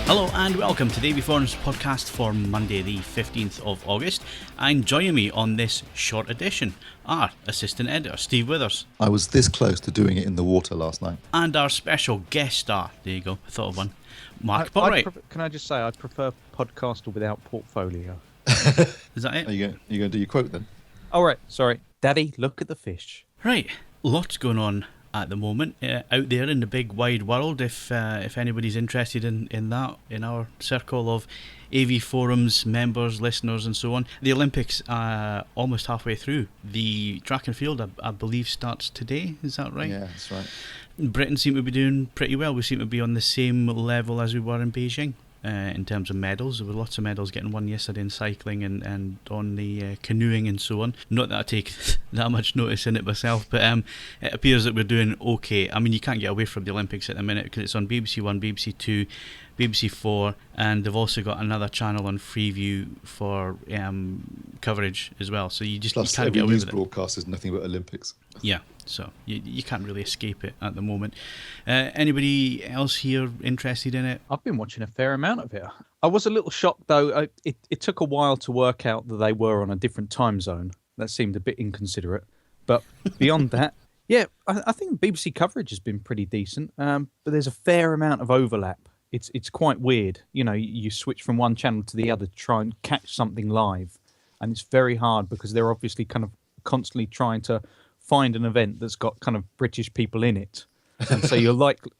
Hello and welcome to the AVForums podcast for Monday the 15th of August, and joining me on this short edition are Assistant Editor Steve Withers. I was this close to doing it in the water last night. And our special guest star, there you go, I thought of one, Mark Botwright. Can I just say I prefer podcaster without portfolio. Is that it? Are you going to do your quote then? Oh, right, sorry. Daddy, look at the fish. Right, lots going on at the moment out there in the big wide world. If anybody's interested in that, in our circle of AVForums members, listeners and so on, the Olympics almost halfway through. The track and field I believe starts today, is that right? Yeah, that's right. Britain seem to be doing pretty well. We seem to be on the same level as we were in Beijing. In terms of medals, there were lots of medals getting won yesterday in cycling and on the canoeing and so on. Not that I take that much notice in it myself, but it appears that we're doing okay. I mean, you can't get away from the Olympics at the minute because it's on BBC One, BBC Two, BBC Four, and they've also got another channel on Freeview for coverage as well. So you can't get away with it. Every news broadcast is nothing but Olympics. Yeah, so you can't really escape it at the moment. Anybody else here interested in it? I've been watching a fair amount of it. I was a little shocked, though. It took a while to work out that they were on a different time zone. That seemed a bit inconsiderate. But beyond that, yeah, I think BBC coverage has been pretty decent. But there's a fair amount of overlap. It's quite weird. You know, you switch from one channel to the other to try and catch something live. And it's very hard because they're obviously kind of constantly trying to find an event that's got kind of British people in it, and so you're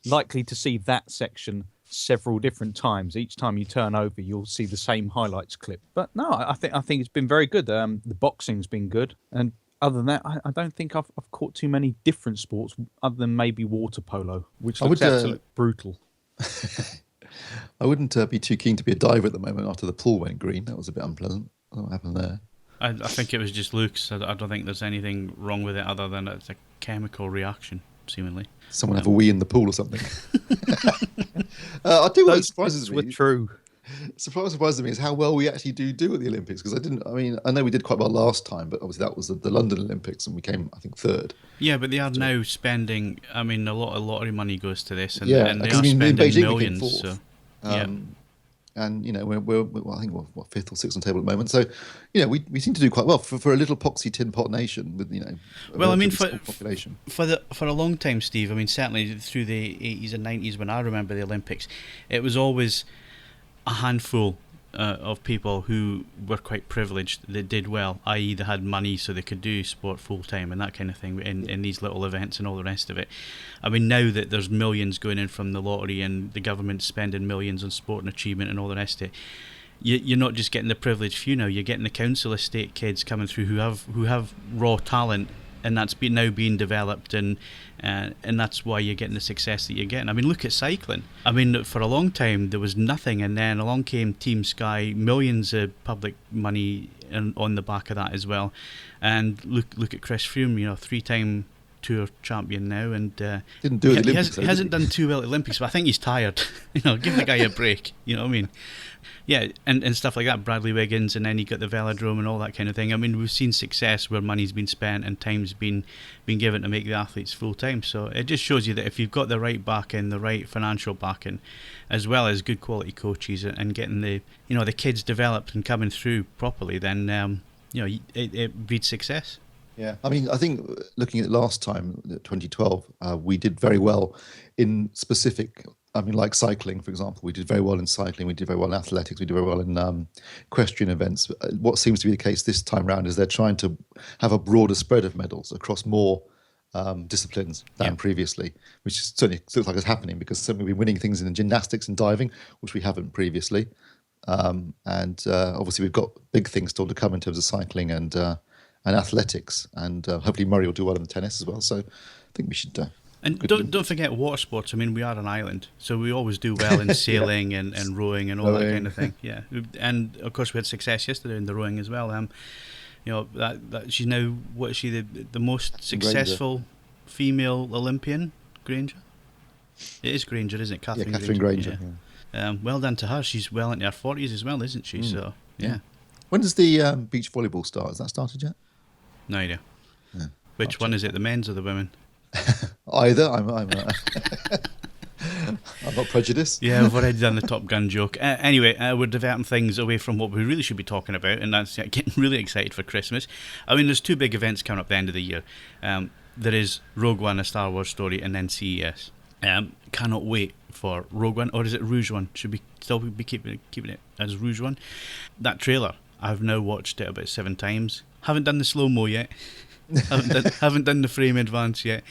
likely to see that section several different times. Each time you turn over, you'll see the same highlights clip. But no, I think it's been very good. The boxing's been good, and other than that, I don't think I've caught too many different sports other than maybe water polo, which looks absolutely brutal. I wouldn't be too keen to be a diver at the moment after the pool went green. That was a bit unpleasant. What happened there? I think it was just Luke's. I don't think there's anything wrong with it other than it's a chemical reaction, seemingly. Someone have a wee in the pool or something. I do what surprises me. True. Surprises me is how well we actually do at the Olympics, because I know we did quite well last time, but obviously that was the London Olympics and we came, I think, third. Yeah, but they are now spending, a lot of lottery money goes to this, and, yeah, and they are spending Beijing millions. So, yeah. And we're I think we're fifth or sixth on the table at the moment. So we seem to do quite well for a little poxy tin pot nation with population. For a long time, Steve. Certainly through the 80s and 90s when I remember the Olympics, it was always a handful of people who were quite privileged that did well, i.e. they had money so they could do sport full time and that kind of thing in these little events and all the rest of it. Now that there's millions going in from the lottery and the government spending millions on sport and achievement and all the rest of it, you're not just getting the privileged few now, you're getting the council estate kids coming through who have raw talent, and that's now being developed, and that's why you're getting the success that you're getting. Look at cycling. For a long time there was nothing, and then along came Team Sky, millions of public money on the back of that as well. And look at Chris Froome, 3-time Tour champion now, and didn't do it. He hasn't done too well at the Olympics, but I think he's tired. Give the guy a break. You know what I mean? Yeah, and stuff like that. Bradley Wiggins, and then you got the velodrome and all that kind of thing. We've seen success where money's been spent and time's been given to make the athletes full time. So it just shows you that if you've got the right backing, the right financial backing, as well as good quality coaches and getting the kids developed and coming through properly, then it breeds success. Yeah, I think looking at last time, 2012, we did very well in specific. Like cycling, for example, we did very well in cycling, we did very well in athletics, we did very well in equestrian events. What seems to be the case this time round is they're trying to have a broader spread of medals across more disciplines than previously, which certainly looks like it's happening, because we've been winning things in gymnastics and diving, which we haven't previously. And obviously we've got big things still to come in terms of cycling and athletics, and hopefully Murray will do well in tennis as well. So I think we should. And don't forget water sports. We are an island, so we always do well in sailing and rowing and all that kind of thing. Yeah, and of course we had success yesterday in the rowing as well. That she's now, what is she, the most successful female Olympian? Granger. It is Granger, isn't it? Catherine Granger. Yeah. Well done to her. She's well into her 40s as well, isn't she? So yeah. When does the beach volleyball start? Has that started yet? No idea. Yeah. Which one is it? The men's or the women? Either. I'm not prejudiced. Yeah, we've already done the Top Gun joke. Anyway, we're diverting things away from what we really should be talking about, and that's getting really excited for Christmas. I mean, there's two big events coming up at the end of the year. There is Rogue One, a Star Wars story, and then CES. Cannot wait for Rogue One, or is it Rouge One? Should we still be keeping it as Rouge One? That trailer, I've now watched it about 7 times. Haven't done the slow-mo yet. haven't done the frame advance yet.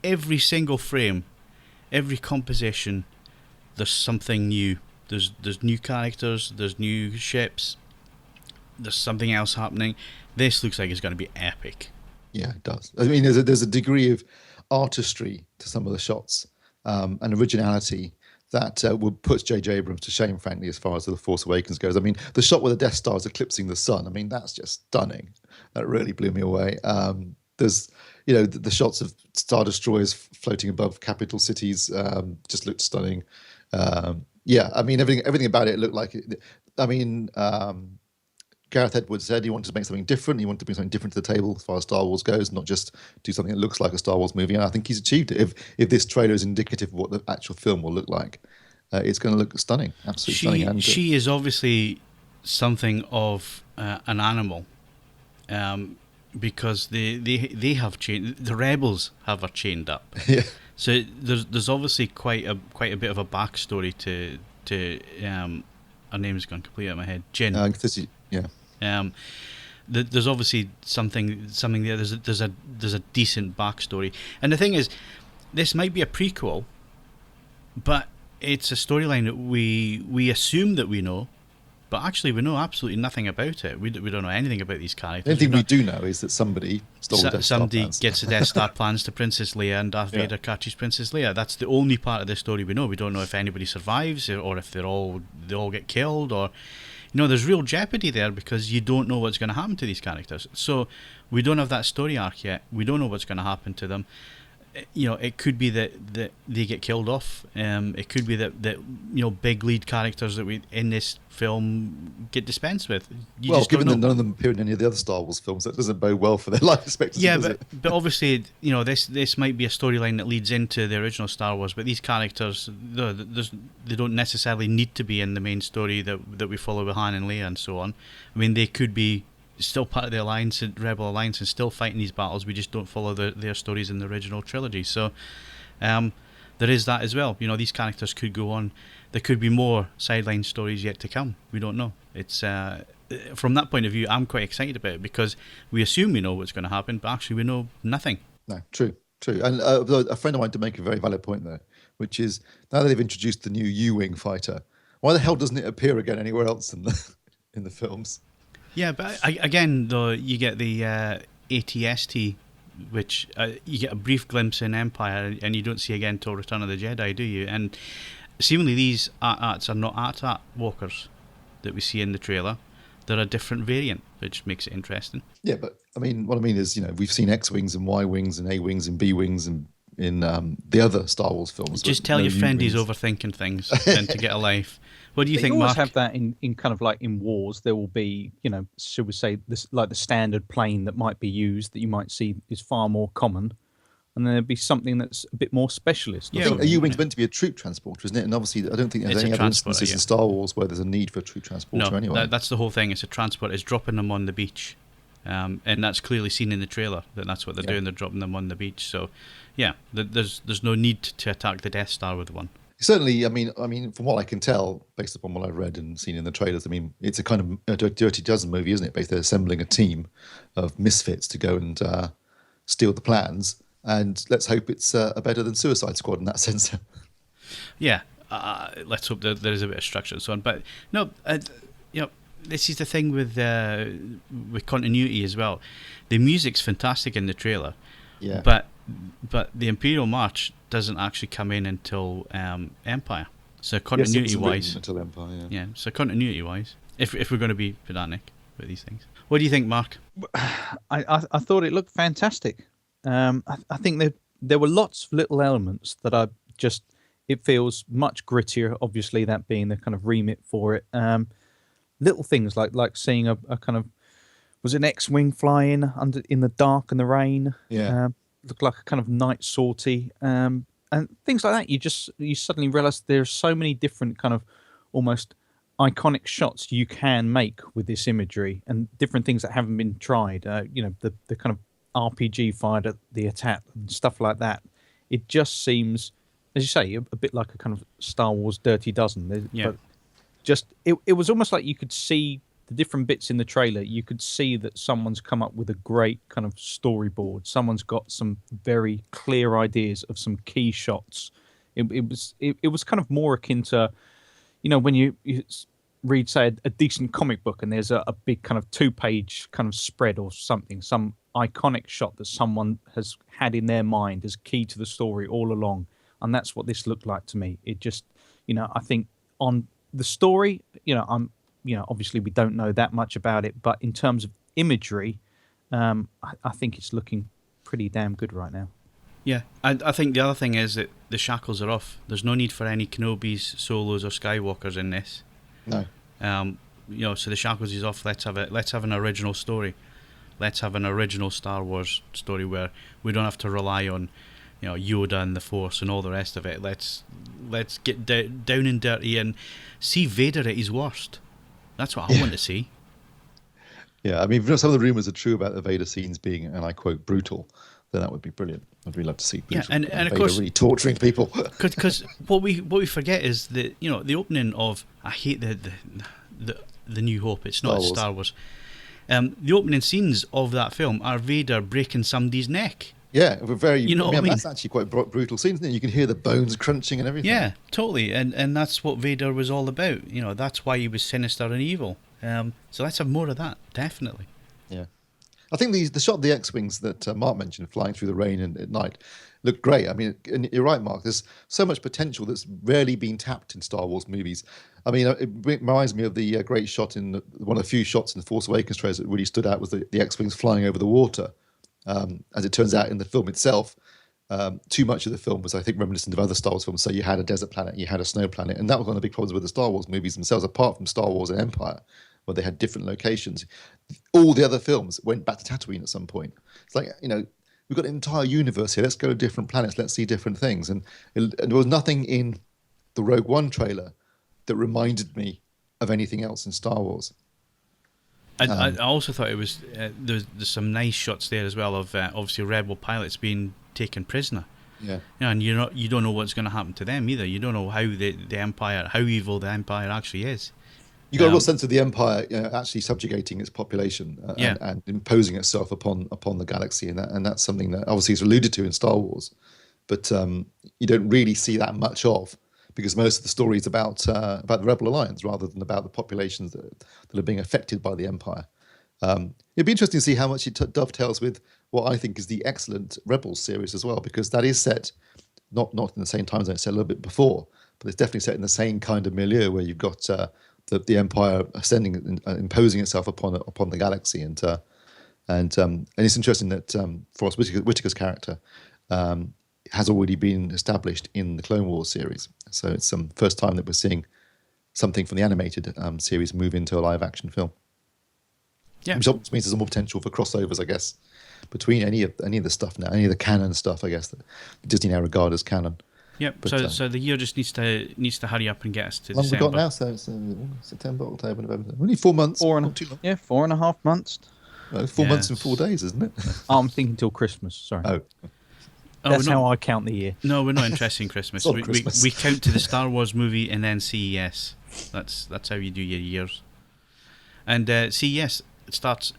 Every single frame, every composition, there's something new. There's new characters, there's new ships, there's something else happening. This looks like it's going to be epic. Yeah, it does. I mean, there's a degree of artistry to some of the shots, and originality that would put J.J. Abrams to shame, frankly, as far as The Force Awakens goes. I mean, the shot where the Death Star is eclipsing the sun, I mean, that's just stunning. That really blew me away. There's, the shots of Star Destroyers floating above capital cities just looked stunning. Yeah, I mean, everything about it looked like it. I mean, Gareth Edwards said he wanted to make something different. He wanted to bring something different to the table as far as Star Wars goes, not just do something that looks like a Star Wars movie. And I think he's achieved it. If this trailer is indicative of what the actual film will look like, it's going to look stunning, absolutely stunning. She is obviously something of an animal, because they have chained, the rebels have her chained up. Yeah. So there's obviously quite a bit of a backstory to her name's gone completely out of my head. Jin. Yeah. There's obviously something there. There's a decent backstory, and the thing is, this might be a prequel, but it's a storyline that we assume that we know, but actually we know absolutely nothing about it. We don't know anything about these characters. The only thing we do know is that somebody stole the Death Star somebody plans. Gets the Death Star plans to Princess Leia, and Darth Vader catches Princess Leia. That's the only part of the story we know. We don't know if anybody survives, or if they all get killed, or there's real jeopardy there because you don't know what's going to happen to these characters. So we don't have that story arc yet. We don't know what's going to happen to them. It could be that they get killed off. It could be that big lead characters that we in this film get dispensed with. Given that none of them appear in any of the other Star Wars films, that doesn't bode well for their life expectancy. Yeah, but obviously, this might be a storyline that leads into the original Star Wars. But these characters, they don't necessarily need to be in the main story that we follow with Han and Leia and so on. I mean, they could be still part of the Alliance, Rebel Alliance, and still fighting these battles. We just don't follow their stories in the original trilogy. So there is that as well. These characters could go on. There could be more sideline stories yet to come. We don't know. It's from that point of view, I'm quite excited about it because we assume we know what's going to happen, but actually we know nothing. No, true. And a friend of mine did make a very valid point there, which is now that they've introduced the new U-wing fighter, why the hell doesn't it appear again anywhere else in the films? Yeah, but again, though, you get the ATST, which you get a brief glimpse in Empire, and you don't see again till Return of the Jedi, do you? And seemingly these AT-ATs are not AT-AT walkers that we see in the trailer. They're a different variant, which makes it interesting. Yeah, but I mean, what I mean is, we've seen X-wings and Y-wings and A-wings and B-wings and in the other Star Wars films. Just tell your friend he's overthinking things and to get a life. What do you think, Mark? They always have that in kind of like in wars. There will be, should we say, this like the standard plane that might be used that you might see is far more common, and then there'd be something that's a bit more specialist. Yeah, I think a U-wing's meant to be a troop transporter, isn't it? And obviously, I don't think there's any other instances in Star Wars where there's a need for a troop transporter anyway. That's the whole thing. It's a transport. It's dropping them on the beach, and that's clearly seen in the trailer that's what they're doing. They're dropping them on the beach. So, yeah, there's no need to attack the Death Star with one. Certainly, I mean, from what I can tell, based upon what I've read and seen in the trailers, I mean, it's a kind of a Dirty Dozen movie, isn't it? Basically, assembling a team of misfits to go and steal the plans, and let's hope it's better than Suicide Squad in that sense. Yeah, let's hope that there is a bit of structure and so on. But no, this is the thing with continuity as well. The music's fantastic in the trailer, but the Imperial March doesn't actually come in until Empire. So continuity-wise, until Empire, yeah. So continuity-wise, if we're going to be pedantic with these things, what do you think, Mark? I thought it looked fantastic. I think there were lots of little elements that it feels much grittier. Obviously, that being the kind of remit for it. Little things like seeing a kind of, was it an X-wing flying in the dark and the rain? Yeah. Looked like a kind of night sortie. and things like that. You suddenly realize there's so many different kind of almost iconic shots you can make with this imagery, and different things that haven't been tried. The kind of RPG fired at the attack and stuff like that. It just seems, as you say, a bit like a kind of Star Wars Dirty Dozen. Yeah. But just it was almost like you could see the different bits in the trailer. You could see that someone's come up with a great kind of storyboard. Someone's got some very clear ideas of some key shots. It was kind of more akin to, when you read, say, a decent comic book and there's a big kind of 2-page kind of spread or something, some iconic shot that someone has had in their mind as key to the story all along. And that's what this looked like to me. It just, I think on the story, obviously we don't know that much about it, but in terms of imagery, I think it's looking pretty damn good right now. Yeah, I think the other thing is that the shackles are off. There's no need for any Kenobis, Solos, or Skywalkers in this. No. So the shackles is off. Let's have an original story. Let's have an original Star Wars story where we don't have to rely on, Yoda and the Force and all the rest of it. Let's get down and dirty and see Vader at his worst. That's what I want to see. Yeah, I mean, if some of the rumors are true about the Vader scenes being, and I quote, brutal, then that would be brilliant. I'd really love to see brutal. Yeah, and of Vader course, really torturing people. Because what we forget is that the opening of, I hate the New Hope. It's not Star Wars. The opening scenes of that film are Vader breaking somebody's neck. Yeah, very. I mean? That's actually quite brutal scenes, isn't it? You can hear the bones crunching and everything. Yeah, totally, and that's what Vader was all about. That's why he was sinister and evil. So let's have more of that, definitely. Yeah, I think the shot of the X-wings that Mark mentioned, flying through the rain and at night, looked great. I mean, and you're right, Mark. There's so much potential that's rarely been tapped in Star Wars movies. I mean, it reminds me of the great shot in one of the few shots in the Force Awakens trailers that really stood out was the X-wings flying over the water. As it turns out, in the film itself, too much of the film was, I think, reminiscent of other Star Wars films. So you had a desert planet, you had a snow planet, and that was one of the big problems with the Star Wars movies themselves, apart from Star Wars and Empire, where they had different locations. All the other films went back to Tatooine at some point. It's like, we've got an entire universe here. Let's go to different planets. Let's see different things. And there was nothing in the Rogue One trailer that reminded me of anything else in Star Wars. I also thought it was there's some nice shots there as well of obviously rebel pilots being taken prisoner. Yeah. And you don't know what's going to happen to them either. You don't know how the Empire, how evil the Empire actually is. You got a real sense of the Empire actually subjugating its population and imposing itself upon the galaxy, and that's something that obviously is alluded to in Star Wars, but you don't really see that much of, because most of the story is about the Rebel Alliance rather than about the populations that are being affected by the Empire. It'd be interesting to see how much it dovetails with what I think is the excellent Rebels series as well, because that is set not in the same time zone, it's set a little bit before, but it's definitely set in the same kind of milieu where you've got the Empire ascending and imposing itself upon the galaxy, and it's interesting that Forrest Whitaker's character has already been established in the Clone Wars series, so it's the first time that we're seeing something from the animated series move into a live action film. Yeah, which means there's more potential for crossovers, I guess, between any of the stuff now, any of the canon stuff, I guess, that Disney now regard as canon. Yep. But, so the year just needs to hurry up and get us to how long December. We've got now, so it's September, October, November. Only 4 months. 4.5 months. 4 months and 4 days, isn't it? I'm thinking till Christmas. Sorry. Oh. That's how I count the year. No, we're not interested in Christmas. We count to the Star Wars movie and then CES. That's how you do your years. And CES starts.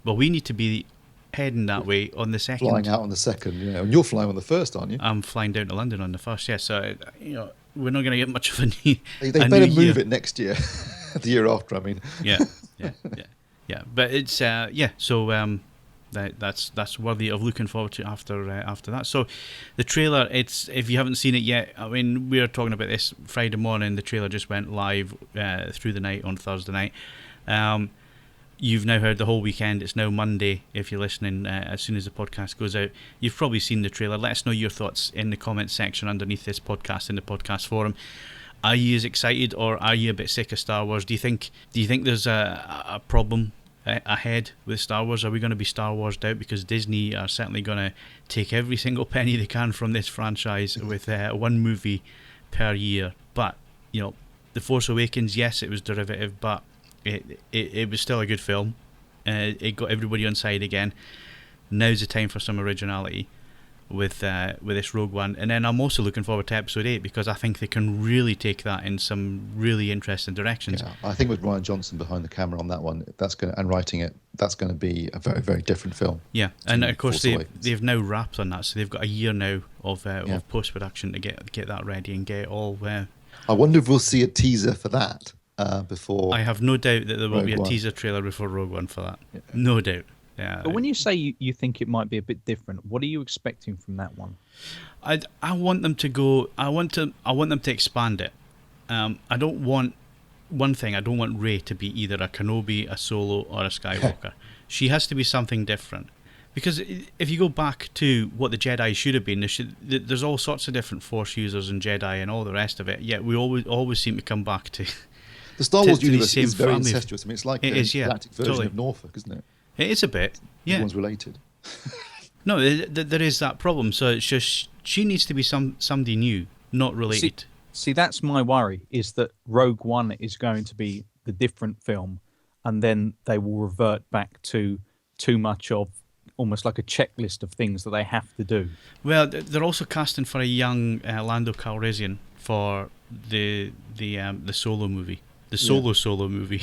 We need to be heading that way on the 2nd. Flying out on the 2nd, yeah. And you're flying on the 1st, aren't you? I'm flying down to London on the 1st, yeah. So, we're not going to get much of a new They better move it next year. The year after, I mean. Yeah. But it's, so that's worthy of looking forward to after that. So, the trailer, if you haven't seen it yet, I mean, we were talking about this Friday morning. The trailer just went live through the night on Thursday night. You've now heard the whole weekend. It's now Monday if you're listening as soon as the podcast goes out. You've probably seen the trailer. Let us know your thoughts in the comments section underneath this podcast in the podcast forum. Are you as excited, or are you a bit sick of Star Wars? Do you think there's a problem ahead with Star Wars? Are we going to be Star Warsed out? Because Disney are certainly going to take every single penny they can from this franchise with one movie per year. But, The Force Awakens, yes, it was derivative, but it was still a good film. It got everybody on side again. Now's the time for some originality with this Rogue One. And then I'm also looking forward to Episode 8 because I think they can really take that in some really interesting directions. Yeah, I think with Ryan Johnson behind the camera on that one, and writing it, that's going to be a very, very different film. Yeah, and of course they've now wrapped on that, so they've got a year now of post-production to get that ready and get it all... I wonder if we'll see a teaser for that before... I have no doubt that there will be a Rogue One. teaser trailer before Rogue One for that. Yeah. No doubt. Yeah. But when you say you think it might be a bit different, what are you expecting from that one? I want them to go. I want them to expand it. I don't want one thing. I don't want Rey to be either a Kenobi, a Solo, or a Skywalker. She has to be something different. Because if you go back to what the Jedi should have been, there's all sorts of different Force users and Jedi and all the rest of it. Yet we always seem to come back to the Star Wars universe same is very family. incestuous. I mean, it's like the galactic version of Norfolk, isn't it? It is a bit. Yeah, everyone's related. No, there is that problem. So it's just she needs to be somebody new, not related. See, that's my worry, is that Rogue One is going to be the different film, and then they will revert back to too much of almost like a checklist of things that they have to do. Well, they're also casting for a young Lando Calrissian for the Solo movie, Solo movie.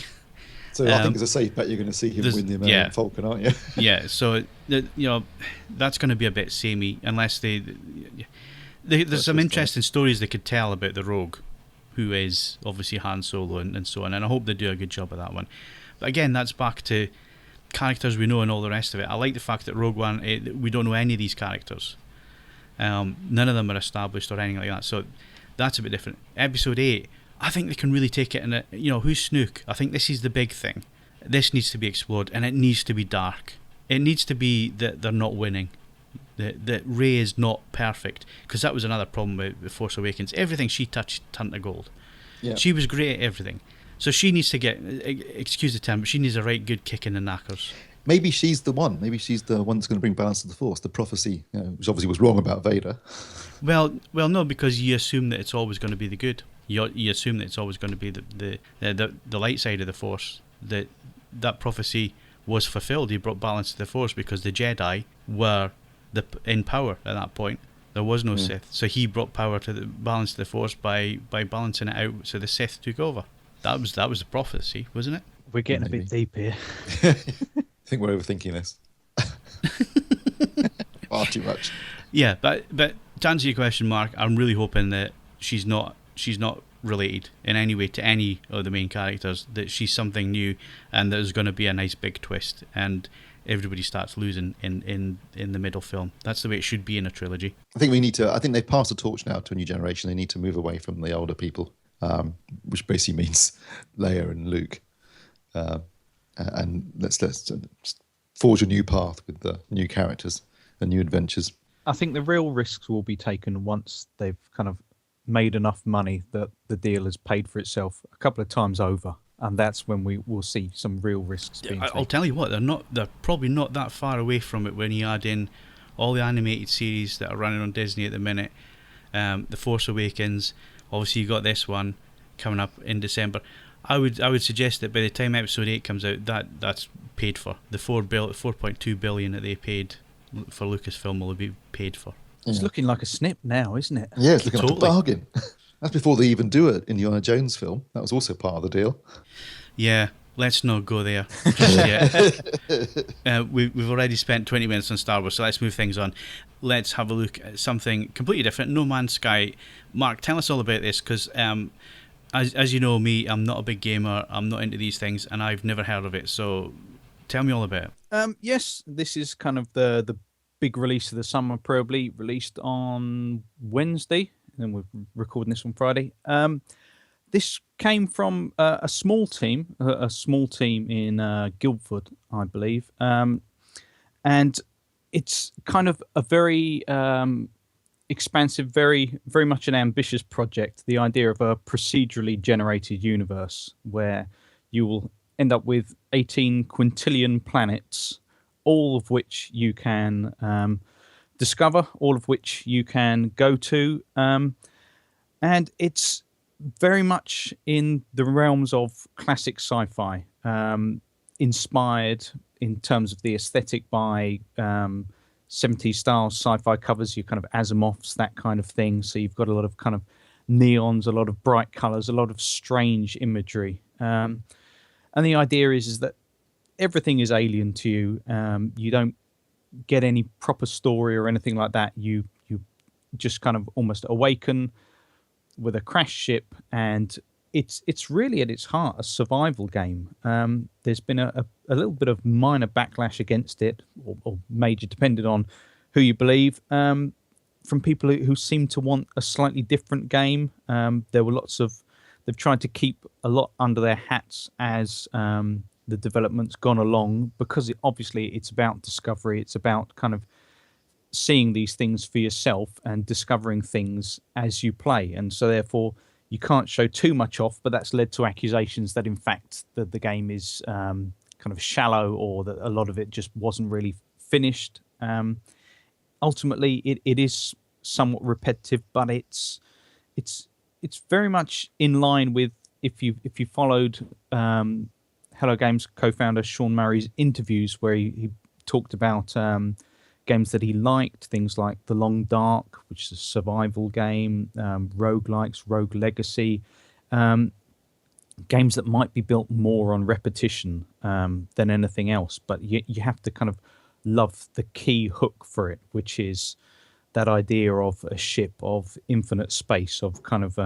So I think it's a safe bet you're going to see him win the American Falcon, aren't you? Yeah, so that's going to be a bit samey unless there's some interesting stories they could tell about the Rogue, who is obviously Han Solo and so on, and I hope they do a good job of that one. But again, that's back to characters we know and all the rest of it. I like the fact that Rogue One, we don't know any of these characters. None of them are established or anything like that, so that's a bit different. Episode 8, I think they can really take it in who's Snook? I think this is the big thing. This needs to be explored, and it needs to be dark. It needs to be that they're not winning. That Rey is not perfect, because that was another problem with Force Awakens. Everything she touched turned to gold. Yeah. She was great at everything. So she needs to get, excuse the term, but she needs a right good kick in the knackers. Maybe she's the one. Maybe she's the one that's going to bring balance to the Force. The prophecy, which obviously was wrong about Vader. Well, no, because you assume that it's always going to be the good. You assume that it's always going to be the light side of the Force. That prophecy was fulfilled. He brought balance to the Force because the Jedi were in power at that point. There was no Sith, so he brought power to the balance to the Force by balancing it out. So the Sith took over. That was the prophecy, wasn't it? We're getting a bit deep here. I think we're overthinking this. Far too much. Yeah, but to answer your question, Mark, I'm really hoping that she's not related in any way to any of the main characters, that she's something new and there's going to be a nice big twist and everybody starts losing in the middle film. That's the way it should be in a trilogy. I think they've passed the torch now to a new generation. They need to move away from the older people, which basically means Leia and Luke, and let's forge a new path with the new characters and new adventures. I think the real risks will be taken once they've kind of made enough money that the deal has paid for itself a couple of times over, and that's when we will see some real risks being taken. I'll tell you what, they're probably not that far away from it when you add in all the animated series that are running on Disney at the minute. The Force Awakens, obviously you got this one coming up in December. I would suggest that by the time Episode 8 comes out, that's paid for. The 4.2 billion that they paid for Lucasfilm will be paid for. It's looking like a snip now, isn't it? Yeah, it's looking like a bargain. That's before they even do it. Indiana Jones film. That was also part of the deal. Yeah, let's not go there just yet. We've already spent 20 minutes on Star Wars, so let's move things on. Let's have a look at something completely different. No Man's Sky. Mark, tell us all about this, because as you know me, I'm not a big gamer. I'm not into these things, and I've never heard of it. So tell me all about it. Yes, this is kind of the big release of the summer, probably released on Wednesday, and we're recording this on Friday. This came from a small team in Guildford, I believe, and it's kind of a very expansive, very much an ambitious project. The idea of a procedurally generated universe where you will end up with 18 quintillion planets, all of which you can discover, all of which you can go to. And it's very much in the realms of classic sci-fi, inspired in terms of the aesthetic by 70s style sci-fi covers, your kind of Asimovs, that kind of thing. So you've got a lot of kind of neons, a lot of bright colors, a lot of strange imagery. And the idea is that everything is alien to you. You don't get any proper story or anything like that. You just kind of almost awaken with a crash ship, and it's really at its heart a survival game. There's been a little bit of minor backlash against it, or major, depending on who you believe, from people who seem to want a slightly different game. There were they've tried to keep a lot under their hats as the development's gone along, because obviously it's about discovery. It's about kind of seeing these things for yourself and discovering things as you play. And so therefore you can't show too much off, but that's led to accusations that in fact the game is kind of shallow, or that a lot of it just wasn't really finished. Ultimately it is somewhat repetitive, but it's very much in line with, if you followed Hello Games co-founder Sean Murray's interviews, where he talked about games that he liked, things like The Long Dark, which is a survival game, roguelikes, Rogue Legacy, games that might be built more on repetition than anything else, but you have to kind of love the key hook for it, which is that idea of a ship, of infinite space, of kind of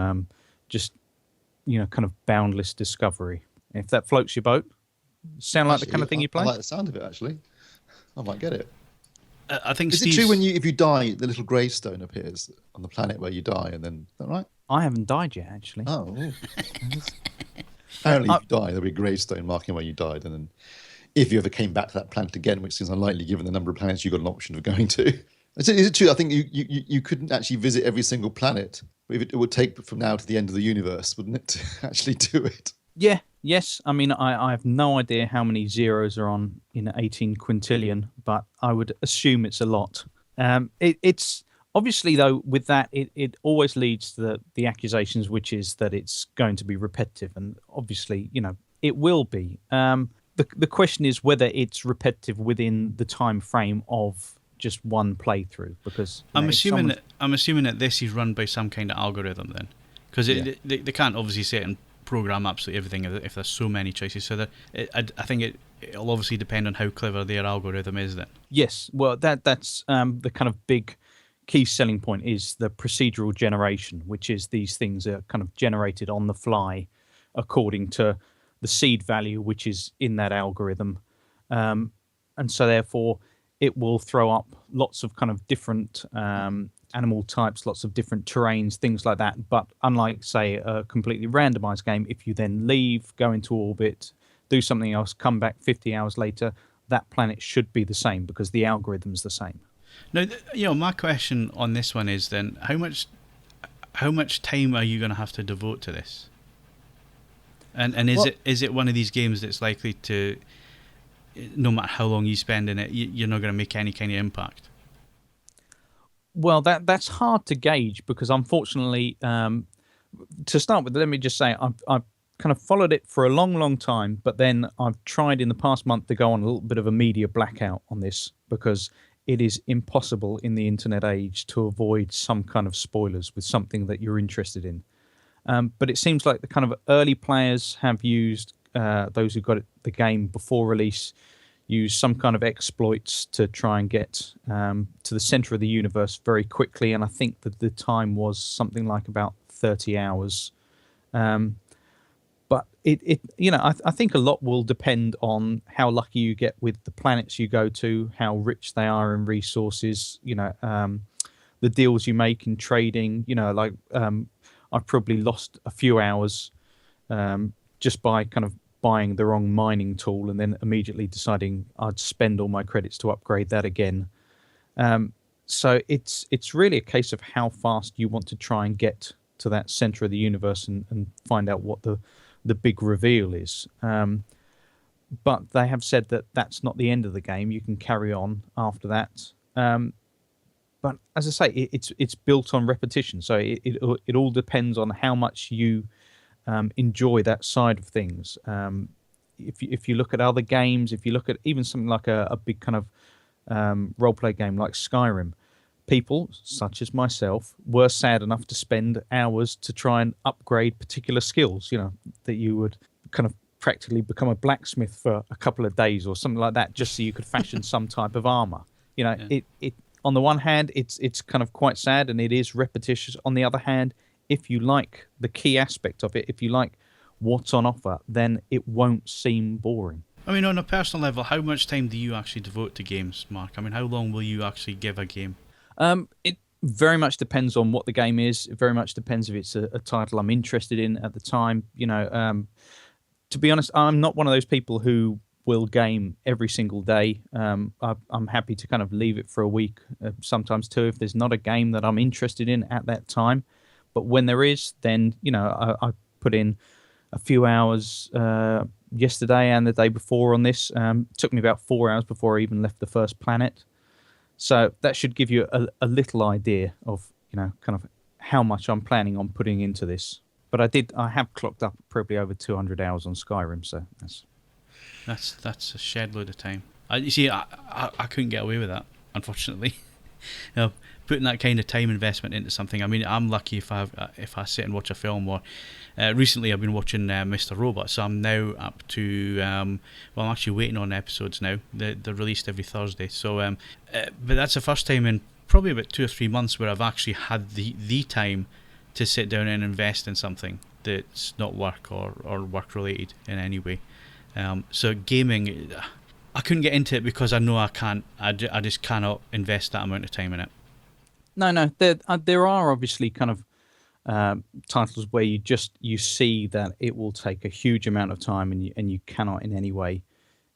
just, kind of boundless discovery. If that floats your boat, sound like the kind of thing you play? I like the sound of it, actually. I might get it. I think Is it true if you die, the little gravestone appears on the planet where you die, and then, is that right? I haven't died yet, actually. Oh. Apparently, if you die, there'll be a gravestone marking where you died, and then if you ever came back to that planet again, which seems unlikely given the number of planets you've got an option of going to. Is it true? I think you couldn't actually visit every single planet. It would take from now to the end of the universe, wouldn't it, to actually do it? Yeah, yes. I mean, I have no idea how many zeros are on in 18 quintillion, but I would assume it's a lot. It's obviously, though, with that, it always leads to the accusations, which is that it's going to be repetitive. And obviously, it will be. The question is whether it's repetitive within the time frame of just one playthrough, because I'm assuming that this is run by some kind of algorithm then, because they can't obviously sit and program absolutely everything if there's so many choices. So I think it'll obviously depend on how clever their algorithm is then. Yes, well that's the kind of big key selling point is the procedural generation, which is these things are kind of generated on the fly according to the seed value which is in that algorithm, and so therefore it will throw up lots of kind of different animal types, lots of different terrains, things like that. But unlike, say, a completely randomized game, if you then leave, go into orbit, do something else, come back 50 hours later, that planet should be the same because the algorithm's the same. Now, my question on this one is then, how much time are you going to have to devote to this? And is it one of these games that's likely to, no matter how long you spend in it, you're not going to make any kind of impact? Well, that's hard to gauge because, unfortunately, to start with, let me just say I've kind of followed it for a long, long time, but then I've tried in the past month to go on a little bit of a media blackout on this because it is impossible in the internet age to avoid some kind of spoilers with something that you're interested in. But it seems like the kind of early players have used, those who got the game before release, use some kind of exploits to try and get to the center of the universe very quickly. And I think that the time was something like about 30 hours. But I think a lot will depend on how lucky you get with the planets you go to, how rich they are in resources, the deals you make in trading. I've probably lost a few hours just by kind of buying the wrong mining tool and then immediately deciding I'd spend all my credits to upgrade that again. So it's really a case of how fast you want to try and get to that center of the universe and find out what the big reveal is. But they have said that that's not the end of the game. You can carry on after that. But as I say, it's built on repetition. So it all depends on how much you enjoy that side of things. If you look at other games, if you look at even something like a big kind of role-play game like Skyrim, people such as myself were sad enough to spend hours to try and upgrade particular skills, that you would kind of practically become a blacksmith for a couple of days or something like that, just so you could fashion some type of armor. It on the one hand, it's kind of quite sad and it is repetitious. On the other hand, if you like the key aspect of it, if you like what's on offer, then it won't seem boring. I mean, on a personal level, how much time do you actually devote to games, Mark? I mean, how long will you actually give a game? It very much depends on what the game is. It very much depends if it's a title I'm interested in at the time. To be honest, I'm not one of those people who will game every single day. I'm happy to kind of leave it for a week, sometimes two, if there's not a game that I'm interested in at that time. But when there is, then, I put in a few hours yesterday and the day before on this. It took me about 4 hours before I even left the first planet. So that should give you a little idea of, kind of how much I'm planning on putting into this. But I have clocked up probably over 200 hours on Skyrim, so that's a shed load of time. You see, I couldn't get away with that, unfortunately. Putting that kind of time investment into something. I mean, I'm lucky if I sit and watch a film. Or recently I've been watching Mr. Robot, so I'm now up to I'm actually waiting on episodes now. They're released every Thursday. So, but that's the first time in probably about 2 or 3 months where I've actually had the time to sit down and invest in something that's not work or work related in any way. So gaming, I couldn't get into it because I know I can't. I just cannot invest that amount of time in it. No. There are obviously kind of titles where you see that it will take a huge amount of time and you cannot in any way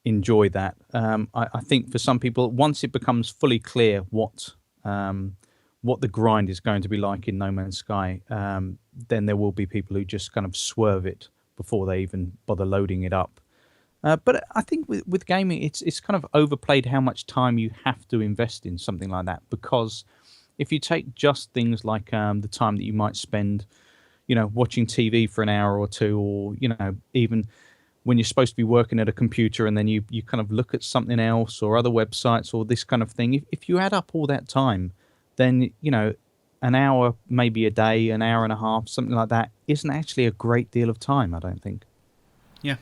enjoy that. I think for some people, once it becomes fully clear what the grind is going to be like in No Man's Sky, then there will be people who just kind of swerve it before they even bother loading it up. But I think with gaming, it's kind of overplayed how much time you have to invest in something like that, because if you take just things like the time that you might spend, watching TV for an hour or two, or, even when you're supposed to be working at a computer and then you kind of look at something else or other websites or this kind of thing, if you add up all that time, then, an hour, maybe a day, an hour and a half, something like that, isn't actually a great deal of time, I don't think. Yeah.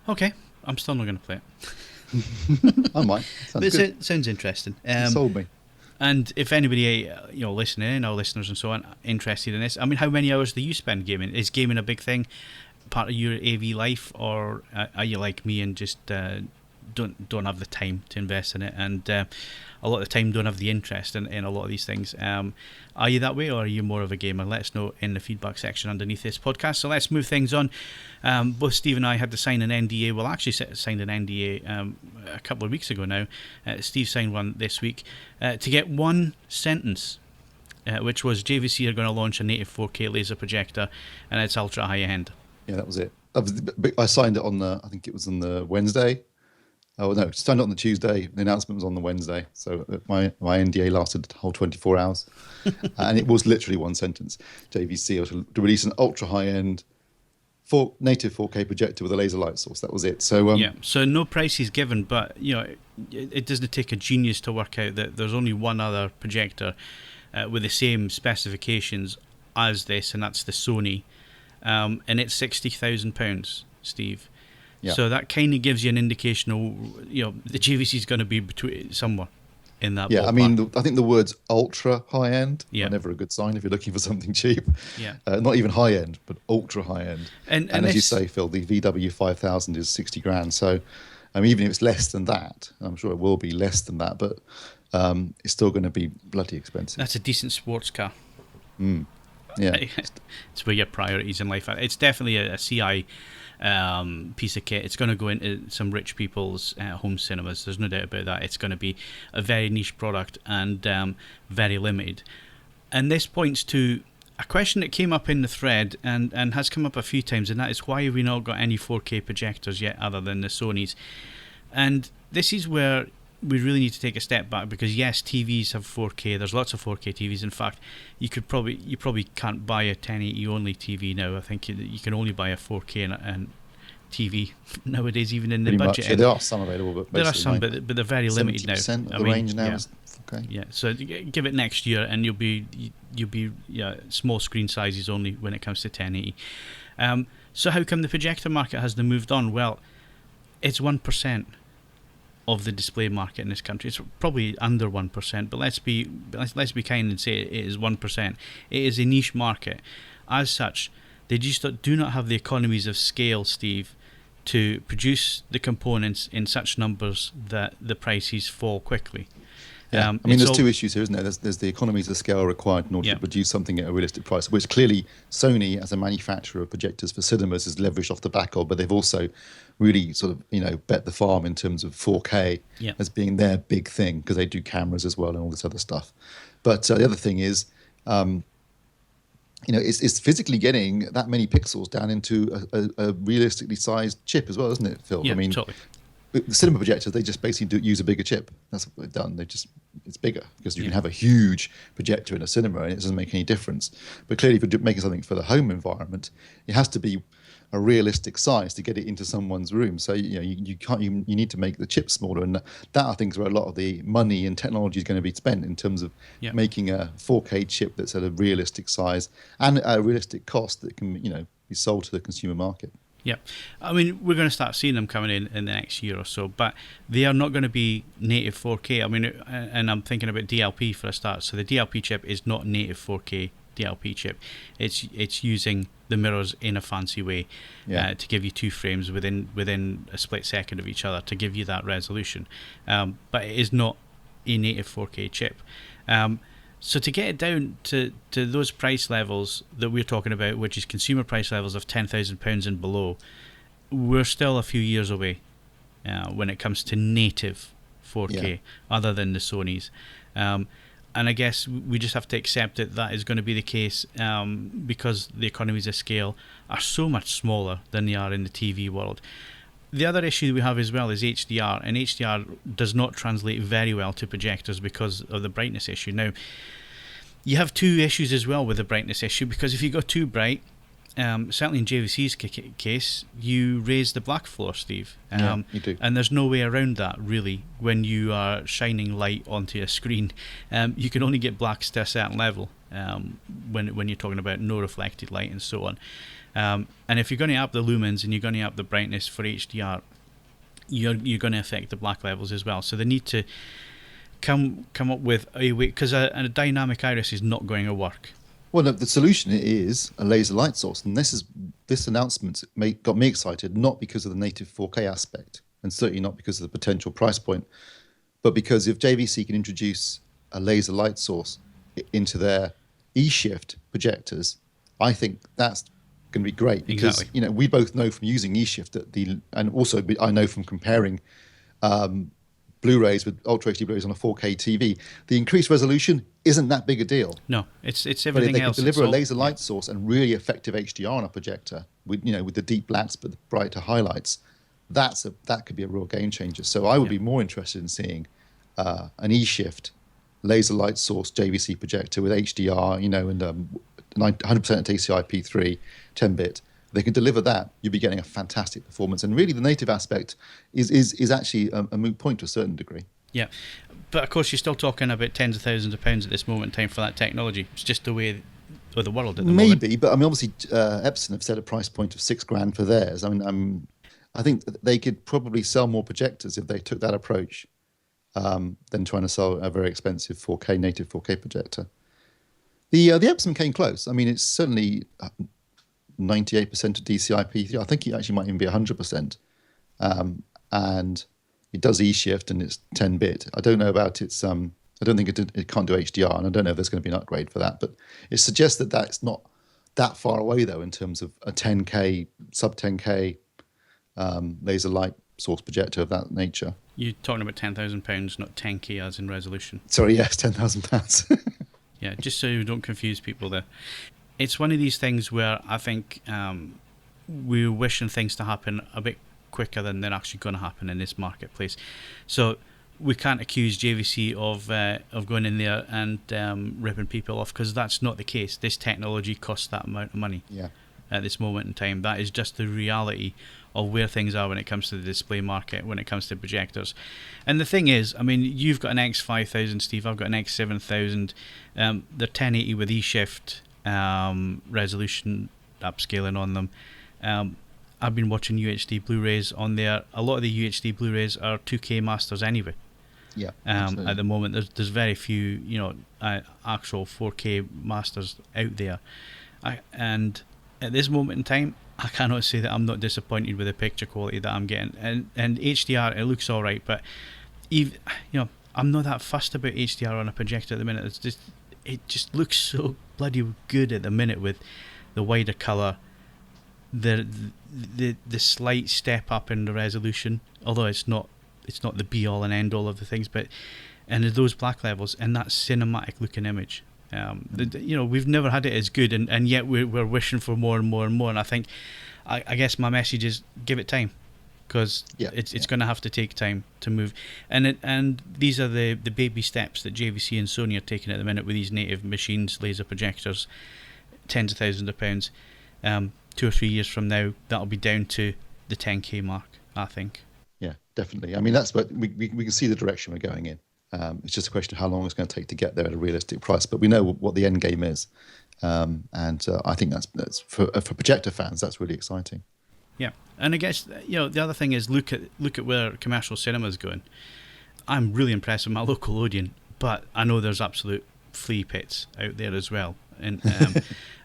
Okay. I'm still not going to play it. I might. Sounds interesting. Sold me. And if anybody, listening, our listeners and so on, interested in this, I mean, how many hours do you spend gaming? Is gaming a big thing, part of your AV life, or are you like me and just don't have the time to invest in it, and a lot of the time don't have the interest in a lot of these things? Are you that way, or are you more of a gamer? Let us know in the feedback section underneath this podcast. So let's move things on. Both Steve and I had to sign an NDA. Well, actually signed an NDA a couple of weeks ago now. Steve signed one this week to get one sentence, which was JVC are going to launch a native 4K laser projector, and it's ultra high end. Yeah, that was it. I signed it on I think it was on the Wednesday. Oh no, signed it on the Tuesday. The announcement was on the Wednesday. So my NDA lasted the whole 24 hours. And it was literally one sentence. JVC are to release an ultra high-end native 4K projector with a laser light source. That was it. So so no price is given, but it doesn't take a genius to work out that there's only one other projector with the same specifications as this, and that's the Sony. And it's £60,000, Steve. Yeah. So that kind of gives you an indication of, the JVC is going to be between somewhere in that. Yeah, ballpark. I mean, I think the words ultra high end are Yeah. never a good sign if you're looking for something cheap. Yeah. Not even high end, but ultra high end. And as you say, Phil, the VW5000 is 60 grand. So, even if it's less than that, I'm sure it will be less than that, but it's still going to be bloody expensive. that's a decent sports car. Yeah. It's where your priorities in life are. It's definitely a CI piece of kit. It's going to go into some rich people's home cinemas. There's no doubt about that. It's going to be a very niche product and very limited. And this points to a question that came up in the thread and has come up a few times, and that is, why have we not got any 4K projectors yet other than the Sonys? And this is where we really need to take a step back, because yes, TVs have 4K. There's lots of 4K TVs. In fact, you probably can't buy a 1080 only TV now. I think you can only buy a 4K and TV nowadays, even in the Pretty budget. much, yeah, there are some available, but there are some, but they're very limited now. 70% of the range now is 4K. Yeah, so give it next year, and you'll be small screen sizes only when it comes to 1080. So how come the projector market hasn't moved on? Well, it's 1% of the display market in this country. It's probably under 1%, but let's be kind and say it is 1%. It is a niche market. As such, they just do not have the economies of scale, Steve, to produce the components in such numbers that the prices fall quickly. Yeah. I mean, there's two issues here, isn't there? There's the economies of scale required in order to produce something at a realistic price, which clearly Sony, as a manufacturer of projectors for cinemas, has leveraged off the back of, but they've also really sort of, bet the farm in terms of 4K as being their big thing, because they do cameras as well and all this other stuff. But the other thing is, it's physically getting that many pixels down into a realistically sized chip as well, isn't it, Phil? Yeah, I mean, totally. The cinema projectors, they just basically use a bigger chip. That's what they've done. It's bigger, because you can have a huge projector in a cinema and it doesn't make any difference. But clearly, if you're making something for the home environment, it has to be a realistic size to get it into someone's room. So you can't. You need to make the chip smaller, and that, I think, is where a lot of the money and technology is going to be spent, in terms of making a 4K chip that's at a realistic size and at a realistic cost that can be sold to the consumer market. Yeah, I mean, we're going to start seeing them coming in the next year or so, but they are not going to be native 4K. I mean, and I'm thinking about DLP for a start. So the DLP chip is not native 4K DLP chip. It's using the mirrors in a fancy way to give you two frames within a split second of each other to give you that resolution. But it is not a native 4K chip. So to get it down to those price levels that we're talking about, which is consumer price levels of £10,000 and below, we're still a few years away when it comes to native 4K, other than the Sonys. And I guess we just have to accept that is going to be the case because the economies of scale are so much smaller than they are in the TV world. The other issue we have as well is HDR, and HDR does not translate very well to projectors because of the brightness issue. Now, you have two issues as well with the brightness issue, because if you go too bright, certainly in JVC's case, you raise the black floor, Steve. You do. And there's no way around that, really, when you are shining light onto a screen. You can only get blacks to a certain level when you're talking about no reflected light and so on. And if you're going to up the lumens and you're going to up the brightness for HDR, you're going to affect the black levels as well. So they need to come up with a way, because a dynamic iris is not going to work. Well, no, the solution is a laser light source, and this announcement got me excited, not because of the native 4K aspect, and certainly not because of the potential price point, but because if JVC can introduce a laser light source into their eShift projectors, I think that's going to be great, because we both know from using eShift and also I know from comparing Blu-rays with Ultra HD Blu-rays on a 4K TV, the increased resolution isn't that big a deal. No, it's everything else. But if they can deliver a laser light source and really effective HDR on a projector with the deep blacks but the brighter highlights, that could be a real game changer. So I would be more interested in seeing an eShift laser light source JVC projector with HDR, and 100% TCI-P3, 10-bit. They can deliver that, you'll be getting a fantastic performance. And really, the native aspect is actually a moot point to a certain degree. Yeah, but of course, you're still talking about tens of thousands of pounds at this moment in time for that technology. It's just the way of the world at the moment. Maybe, but I mean, obviously, Epson have set a price point of $6,000 for theirs. I mean, I think they could probably sell more projectors if they took that approach than trying to sell a very expensive native 4K projector. The Epson came close. I mean, it's certainly 98% of DCI-P3. I think it actually might even be 100%. And it does eShift and it's 10-bit. I don't know about its. I don't think it can't do HDR, and I don't know if there's going to be an upgrade for that. But it suggests that that's not that far away, though, in terms of a 10K, sub 10K laser light source projector of that nature. You're talking about £10,000, not 10K as in resolution. Sorry, yes, £10,000. Yeah, just so you don't confuse people there. it's one of these things where I think we're wishing things to happen a bit quicker than they're actually going to happen in this marketplace. So we can't accuse JVC of going in there and ripping people off, because that's not the case. This technology costs that amount of money at this moment in time. That is just the reality of where things are when it comes to the display market, when it comes to projectors. And the thing is, I mean, you've got an X5000, Steve, I've got an X7000. They're 1080 with eShift resolution upscaling on them. I've been watching UHD Blu-rays on there. A lot of the UHD Blu-rays are 2K masters anyway. Yeah. At the moment, there's very few, actual 4K masters out there. And at this moment in time, I cannot say that I'm not disappointed with the picture quality that I'm getting. And HDR, it looks all right, but I'm not that fussed about HDR on a projector at the minute. It just looks so bloody good at the minute with the wider colour, the slight step up in the resolution, although it's not the be all and end all of the things, and those black levels and that cinematic looking image. We've never had it as good, and yet we're wishing for more and more and more. And I think, I guess my message is give it time, because it's going to have to take time to move. And these are the baby steps that JVC and Sony are taking at the minute with these native machines, laser projectors, tens of thousands of pounds. 2 or 3 years from now, that'll be down to the 10K mark, I think. Yeah, definitely. I mean, that's what we can see the direction we're going in. It's just a question of how long it's going to take to get there at a realistic price. But we know what the end game is, and I think that's for projector fans, that's really exciting. Yeah, and I guess the other thing is look at where commercial cinema is going. I'm really impressed with my local Odeon, but I know there's absolute flea pits out there as well, and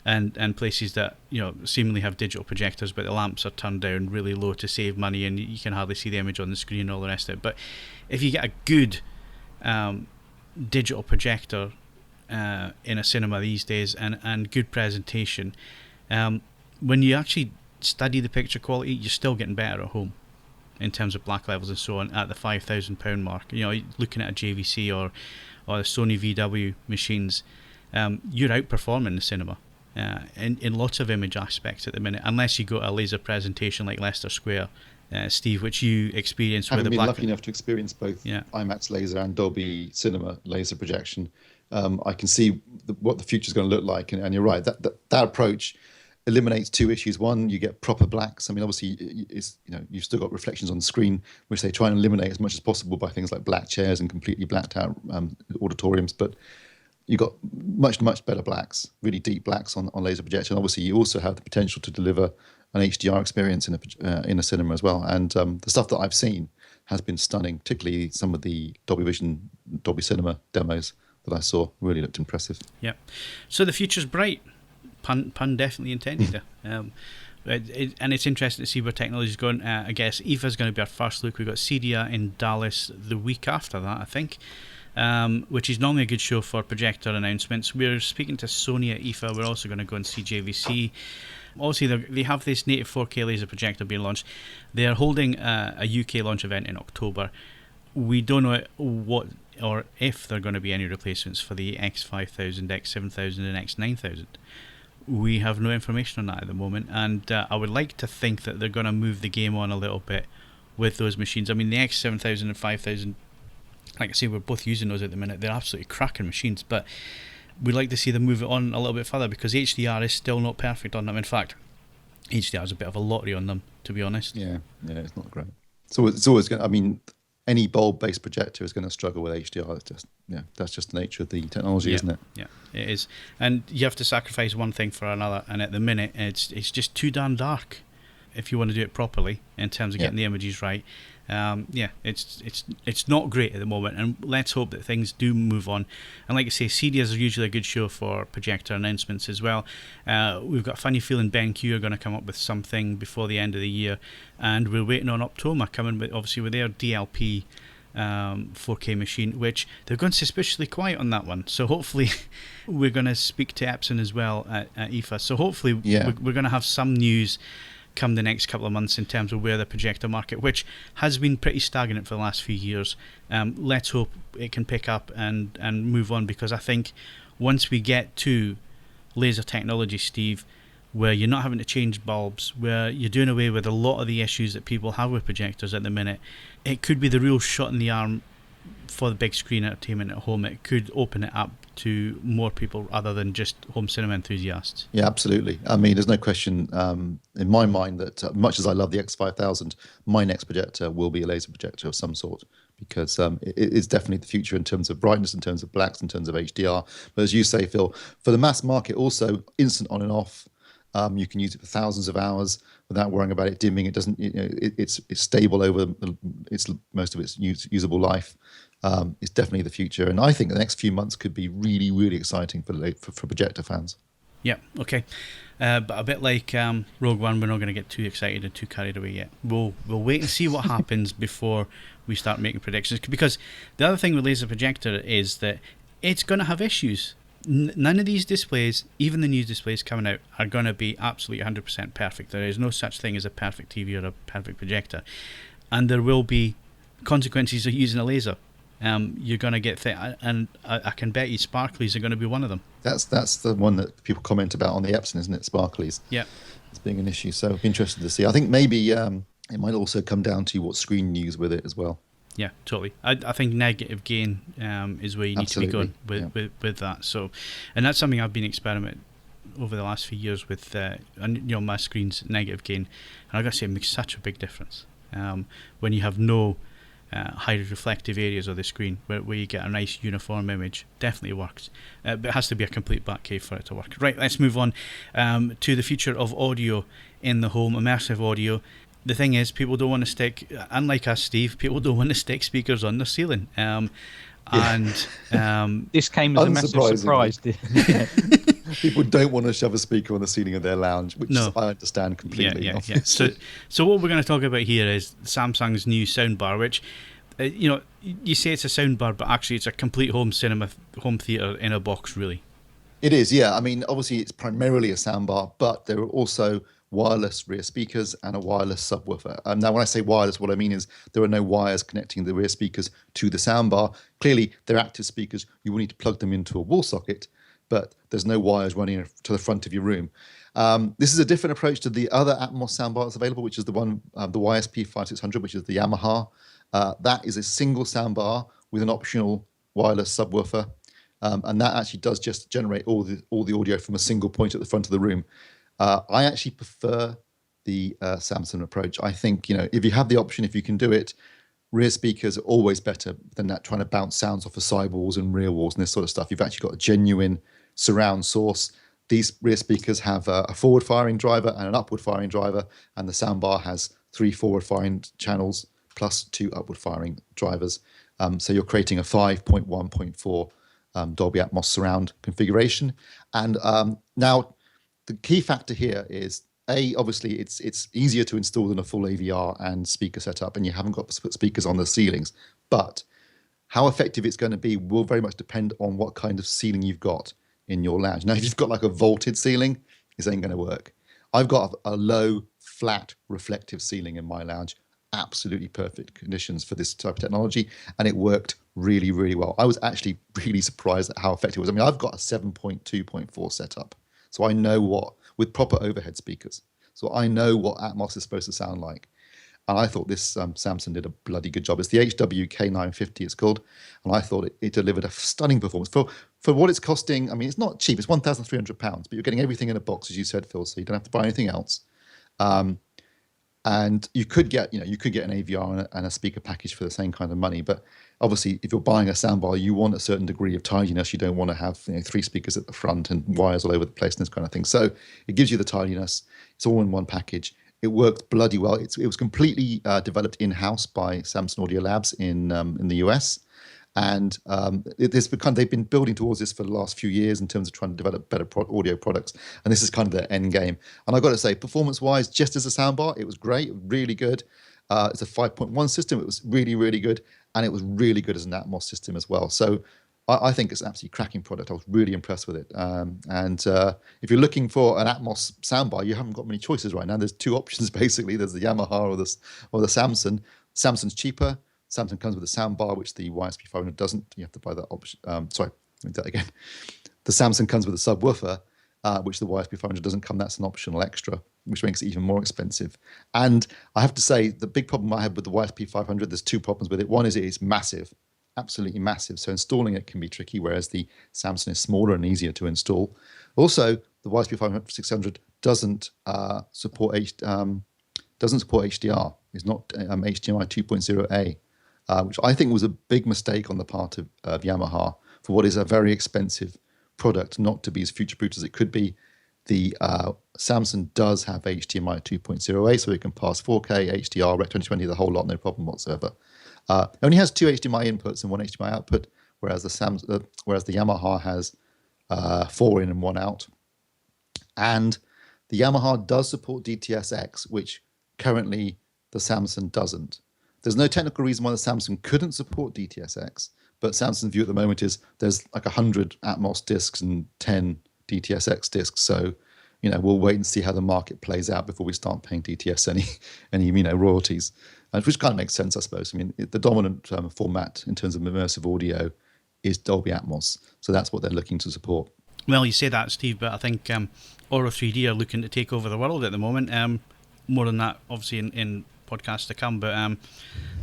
and places that seemingly have digital projectors, but the lamps are turned down really low to save money, and you can hardly see the image on the screen and all the rest of it. But if you get a good digital projector in a cinema these days, and good presentation, when you actually study the picture quality, you're still getting better at home in terms of black levels and so on at the £5,000 mark. Looking at a JVC or the Sony VW machines, you're outperforming the cinema in lots of image aspects at the minute, unless you go to a laser presentation like Leicester Square, Steve, which you experienced with the black. I've been lucky enough to experience both IMAX laser and Dolby Cinema laser projection. I can see what the future is going to look like, and you're right. That approach eliminates two issues. One, you get proper blacks. I mean, obviously, you've still got reflections on the screen, which they try and eliminate as much as possible by things like black chairs and completely blacked out auditoriums. But you got much better blacks, really deep blacks on laser projection. Obviously, you also have the potential to deliver an HDR experience in a cinema as well. And the stuff that I've seen has been stunning, particularly some of the Dolby Vision, Dolby Cinema demos that I saw really looked impressive. Yeah. So the future's bright. Pun definitely intended there. And it's interesting to see where technology is going. I guess IFA is going to be our first look. We've got CEDIA in Dallas the week after that, I think, which is normally a good show for projector announcements. We're speaking to Sony at IFA. We're also going to go and see JVC. Obviously, they have this native 4K laser projector being launched. They are holding a UK launch event in October. We don't know what or if there are going to be any replacements for the X5000, X7000 and X9000. We have no information on that at the moment, and I would like to think that they're going to move the game on a little bit with those machines. I mean, the X7000 and 5000, like I say, we're both using those at the minute. They're absolutely cracking machines, but we'd like to see them move it on a little bit further, because HDR is still not perfect on them. In fact, HDR is a bit of a lottery on them, to be honest. Yeah, it's not great. So it's always going to, I mean, any bulb-based projector is going to struggle with HDR. It's just, that's just the nature of the technology, isn't it? Yeah, it is. And you have to sacrifice one thing for another. And at the minute, it's just too darn dark if you want to do it properly in terms of getting the images right. It's not great at the moment, and let's hope that things do move on. And like I say, CEDIAs are usually a good show for projector announcements as well. We've got Funny Feeling BenQ are going to come up with something before the end of the year, and we're waiting on Optoma coming with their DLP 4K machine, which they've gone suspiciously quiet on that one. So hopefully we're going to speak to Epson as well at IFA. So hopefully we're going to have some news come the next couple of months in terms of where the projector market, which has been pretty stagnant for the last few years, let's hope it can pick up and move on, because I think once we get to laser technology, Steve, where you're not having to change bulbs, where you're doing away with a lot of the issues that people have with projectors at the minute, it could be the real shot in the arm for the big screen entertainment at home. It could open it up to more people other than just home cinema enthusiasts. Yeah, absolutely. I mean, there's no question in my mind that much as I love the X5000, my next projector will be a laser projector of some sort, because it's definitely the future in terms of brightness, in terms of blacks, in terms of HDR. But as you say, Phil, for the mass market, also instant on and off. You can use it for thousands of hours without worrying about it dimming. It doesn't. It's stable over most of its usable life. It's definitely the future, and I think the next few months could be really, really exciting for projector fans. Yeah. Okay. But a bit like Rogue One, we're not going to get too excited and too carried away yet. We'll wait and see what happens before we start making predictions. Because the other thing with laser projector is that it's going to have issues. None of these displays, even the new displays coming out, are going to be absolutely 100% perfect. There is no such thing as a perfect TV or a perfect projector. And there will be consequences of using a laser. You're going to get and I can bet you sparklies are going to be one of them. That's the one that people comment about on the Epson, isn't it? Sparklies. Yeah. It's being an issue. So interested to see. I think maybe it might also come down to what screen you use with it as well. Yeah, totally. I think negative gain is where you need Absolutely. to be going with that. So, and that's something I've been experimenting over the last few years with. My screen's negative gain, and I got to say, it makes such a big difference when you have no high reflective areas of the screen where you get a nice uniform image. Definitely works, but it has to be a complete back cave for it to work. Right, let's move on to the future of audio in the home, immersive audio. The thing is, people don't want to stick, unlike us, Steve, people don't want to stick speakers on the ceiling. This came as a massive surprise. People don't want to shove a speaker on the ceiling of their lounge, which I understand completely. Yeah. So what we're going to talk about here is Samsung's new soundbar, which, you say it's a soundbar, but actually it's a complete home theater in a box, really. It is, yeah. I mean, obviously it's primarily a soundbar, but there are also wireless rear speakers and a wireless subwoofer. Now, when I say wireless, what I mean is there are no wires connecting the rear speakers to the soundbar. Clearly, they're active speakers. You will need to plug them into a wall socket, but there's no wires running to the front of your room. This is a different approach to the other Atmos soundbar that's available, which is the one, the YSP5600, which is the Yamaha. That is a single soundbar with an optional wireless subwoofer, and that actually does just generate all the audio from a single point at the front of the room. I actually prefer the Samsung approach. I think, if you have the option, if you can do it, rear speakers are always better than that trying to bounce sounds off of sidewalls and rear walls and this sort of stuff. You've actually got a genuine surround source. These rear speakers have a forward-firing driver and an upward-firing driver, and the soundbar has 3 forward-firing channels plus 2 upward-firing drivers. So you're creating a 5.1.4 Dolby Atmos surround configuration. And now, the key factor here is, obviously it's easier to install than a full AVR and speaker setup, and you haven't got to put speakers on the ceilings. But how effective it's going to be will very much depend on what kind of ceiling you've got in your lounge. Now, if you've got like a vaulted ceiling, this ain't going to work. I've got a low, flat, reflective ceiling in my lounge. Absolutely perfect conditions for this type of technology, and it worked really, really well. I was actually really surprised at how effective it was. I mean, I've got a 7.2.4 setup. So I know with proper overhead speakers. So I know what Atmos is supposed to sound like. And I thought this Samsung did a bloody good job. It's the HW-K950 it's called. And I thought it delivered a stunning performance. For what it's costing, I mean, it's not cheap. It's £1,300, but you're getting everything in a box, as you said, Phil, so you don't have to buy anything else. And you could get an AVR and a speaker package for the same kind of money. But obviously, if you're buying a soundbar, you want a certain degree of tidiness. You don't want to have 3 speakers at the front and wires all over the place and this kind of thing. So it gives you the tidiness. It's all in one package. It worked bloody well. It was completely developed in-house by Samsung Audio Labs in the US. And they've been building towards this for the last few years in terms of trying to develop better audio products. And this is kind of their end game. And I've got to say, performance-wise, just as a soundbar, it was great, really good. It's a 5.1 system. It was really, really good. And it was really good as an Atmos system as well. So I think it's an absolutely cracking product. I was really impressed with it. And if you're looking for an Atmos soundbar, you haven't got many choices right now. There's 2 options, basically. There's the Yamaha or the Samsung. Samsung's cheaper. Samsung comes with a soundbar, which the YSP500 doesn't. You have to buy that option. Sorry, let me do that again. The Samsung comes with a subwoofer, which the YSP500 doesn't come. That's an optional extra, which makes it even more expensive. And I have to say, the big problem I had with the YSP500, there's two problems with it. One is it is massive, absolutely massive. So installing it can be tricky, whereas the Samson is smaller and easier to install. Also, the YSP600 doesn't support HDR. It's not HDMI 2.0A, which I think was a big mistake on the part of Yamaha for what is a very expensive product not to be as future-proof as it could be. The Samson does have HDMI 2.0A, so it can pass 4K, HDR, Rec 2020, the whole lot, no problem whatsoever. It only has two HDMI inputs and one HDMI output, whereas the Yamaha has 4 in and 1 out. And the Yamaha does support DTS:X, which currently the Samson doesn't. There's no technical reason why the Samson couldn't support DTS:X, but Samson's view at the moment is there's like 100 Atmos discs and 10 DTS:X discs. So, we'll wait and see how the market plays out before we start paying DTS any royalties, which kind of makes sense, I suppose. I mean, the dominant format in terms of immersive audio is Dolby Atmos, so that's what they're looking to support. Well, you say that, Steve, but I think Aura 3D are looking to take over the world at the moment. More than that, obviously, in podcasts to come, but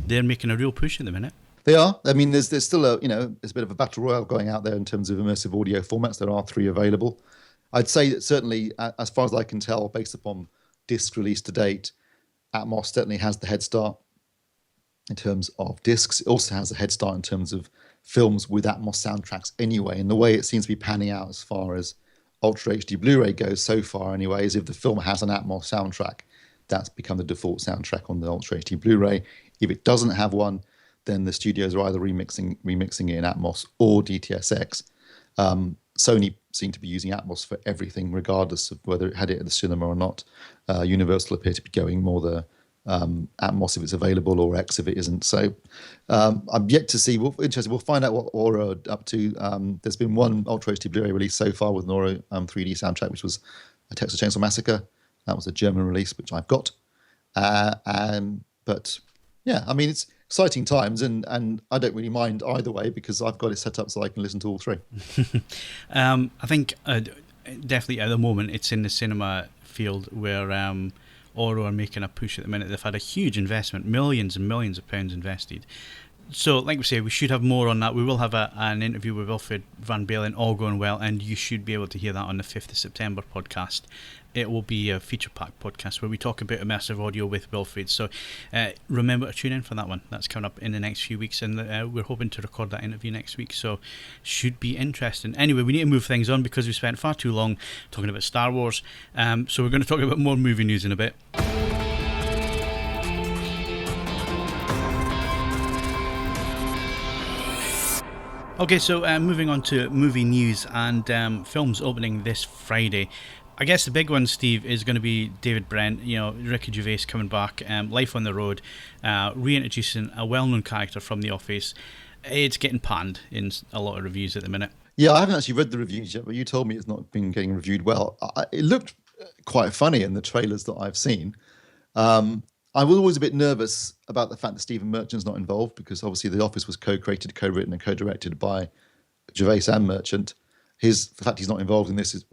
they're making a real push at the minute. They are. I mean, there's still there's a bit of a battle royale going out there in terms of immersive audio formats. There are 3 available. I'd say that certainly, as far as I can tell, based upon discs released to date, Atmos certainly has the head start in terms of discs. It also has a head start in terms of films with Atmos soundtracks anyway. And the way it seems to be panning out as far as Ultra HD Blu-ray goes so far anyway, is if the film has an Atmos soundtrack, that's become the default soundtrack on the Ultra HD Blu-ray. If it doesn't have one, then the studios are either remixing it in Atmos or DTS:X. Sony seem to be using Atmos for everything, regardless of whether it had it at the cinema or not. Universal appear to be going more the Atmos if it's available, or X if it isn't. So I'm yet to see. We'll find out what Aura are up to. There's been one Ultra HD Blu-ray release so far with an Aura 3D soundtrack, which was a Texas Chainsaw Massacre. That was a German release, which I've got. But yeah, I mean, it's exciting times, and I don't really mind either way because I've got it set up so I can listen to all 3. I think definitely at the moment it's in the cinema field where Aura are making a push at the minute. They've had a huge investment, millions and millions of pounds invested. So, like we say, we should have more on that. We will have an interview with Wilfred Van Balen, all going well, and you should be able to hear that on the 5th of September podcast. It will be a feature-packed podcast where we talk about immersive audio with Wilfred. So remember to tune in for that one. That's coming up in the next few weeks, and we're hoping to record that interview next week. So should be interesting. Anyway, we need to move things on because we spent far too long talking about Star Wars. So we're going to talk about more movie news in a bit. Okay, so moving on to movie news and films opening this Friday. I guess the big one, Steve, is going to be David Brent, Ricky Gervais coming back, Life on the Road, reintroducing a well-known character from The Office. It's getting panned in a lot of reviews at the minute. Yeah, I haven't actually read the reviews yet, but you told me it's not been getting reviewed well. It looked quite funny in the trailers that I've seen. I was always a bit nervous about the fact that Stephen Merchant's not involved, because obviously The Office was co-created, co-written and co-directed by Gervais and Merchant. The fact he's not involved in this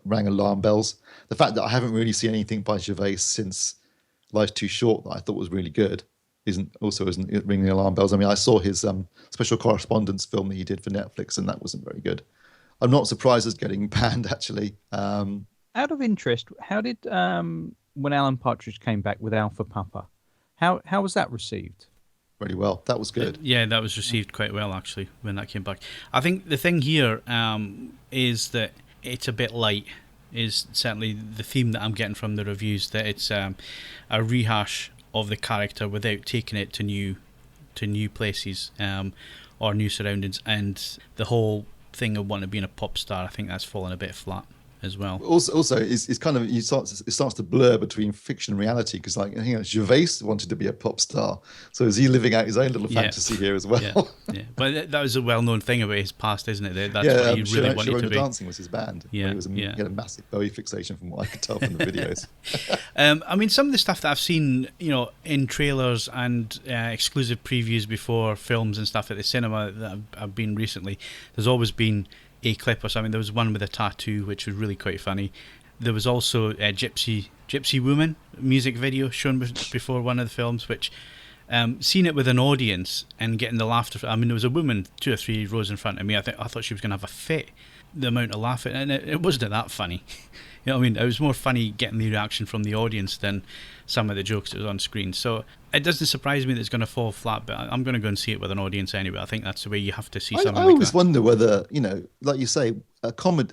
rang alarm bells. The fact that I haven't really seen anything by Gervais since Life's Too Short that I thought was really good isn't ringing alarm bells. I mean, I saw his special correspondence film that he did for Netflix, and that wasn't very good. I'm not surprised it's getting banned, actually. Out of interest, how did when Alan Partridge came back with Alpha Papa, how was that received? Really well. That was good. Yeah, that was received quite well, actually, when that came back. I think the thing here is that it's a bit light, is certainly the theme that I'm getting from the reviews, that it's a rehash of the character without taking it to new places or new surroundings, and the whole thing of wanting to be a pop star, I think that's fallen a bit flat as well. Also, it's kind of it starts to blur between fiction and reality, because Gervais wanted to be a pop star, so is he living out his own little fantasy here as well? Yeah. But that was a well-known thing about his past, isn't it? That's what he really wanted to be. Dancing was his band. He had a massive Bowie fixation, from what I could tell from the videos. I mean, some of the stuff that I've seen, in trailers and exclusive previews before films and stuff at the cinema that I've been recently, there's always been a clip or something. There was one with a tattoo, which was really quite funny. There was also a Gypsy Woman music video shown before one of the films, which seeing it with an audience and getting the laughter. I mean, there was a woman 2 or 3 rows in front of me. I thought she was going to have a fit. The amount of laughing, and it wasn't that funny. You know what I mean? It was more funny getting the reaction from the audience than some of the jokes that was on screen. So it doesn't surprise me that it's going to fall flat, but I'm going to go and see it with an audience anyway. I think that's the way you have to see something like that. I always wonder whether, like you say,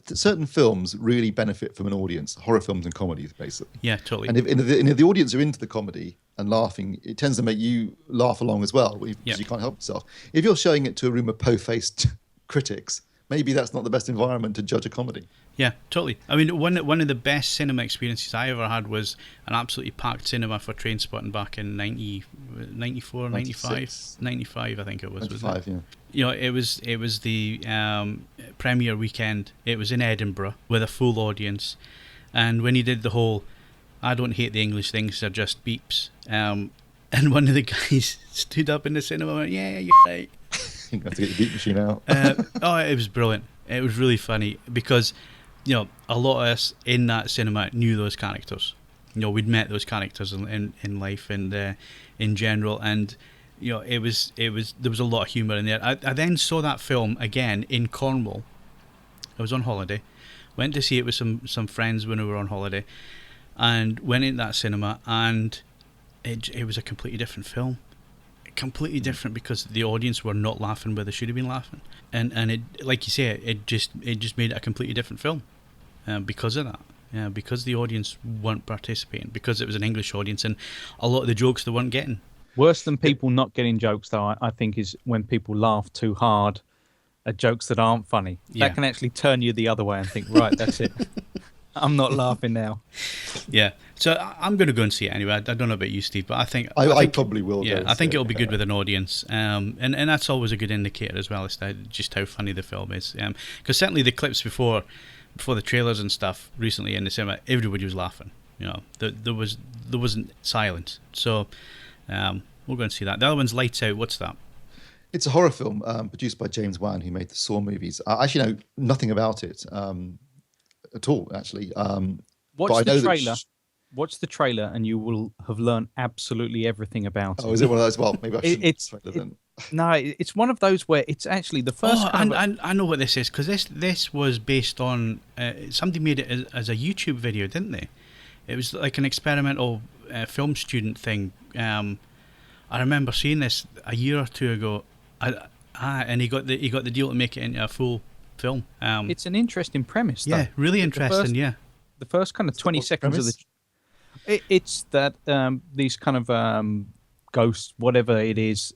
certain films really benefit from an audience, horror films and comedies, basically. Yeah, totally. And if the audience are into the comedy and laughing, it tends to make you laugh along as well, because you can't help yourself. If you're showing it to a room of po-faced critics, maybe that's not the best environment to judge a comedy. Yeah, totally. I mean, one of the best cinema experiences I ever had was an absolutely packed cinema for Trainspotting back in 94, 95, I think it was. 95, yeah. You know, it was the premiere weekend. It was in Edinburgh with a full audience, and when he did the whole, I don't hate the English things, they're just beeps. And one of the guys stood up in the cinema and went, "Yeah, you're right." You have to get the beat machine out. It was brilliant. It was really funny because, you know, a lot of us in that cinema knew those characters. You know, we'd met those characters in life and in general, and you know, there was a lot of humour in there. I then saw that film again in Cornwall. I was on holiday, went to see it with some friends when we were on holiday, and went in that cinema, and it was a completely different film. Completely different because the audience were not laughing where they should have been laughing, and it, like you say, it just made it a completely different film because of that. Yeah, because the audience weren't participating, because it was an English audience, and a lot of the jokes they weren't getting. Worse than people not getting jokes, though, I think, is when people laugh too hard at jokes that aren't funny. Yeah. That can actually turn you the other way and think, right, that's it. I'm not laughing now. Yeah, so I'm going to go and see it anyway. I don't know about you, Steve, but I think I probably will. Yeah, I think it'll be good with an audience, and that's always a good indicator as well as to just how funny the film is. Because certainly the clips before the trailers and stuff recently in the cinema, everybody was laughing. You know, there wasn't silence. So we'll go and see that. The other one's Lights Out. What's that? It's a horror film produced by James Wan, who made the Saw movies. I actually know nothing about it. At all, actually. Watch the trailer. Watch the trailer, and you will have learned absolutely everything about it. Oh, is it one of those? Well, maybe I shouldn't. No, it's one of those where it's actually the first. I know what this is, because this was based on somebody made it as a YouTube video, didn't they? It was like an experimental film student thing. I remember seeing this a year or two ago. And he got the deal to make it into a full film. It's an interesting premise, though. Yeah, really interesting. The first kind of 20 seconds of it's that these kind of ghosts, whatever it is,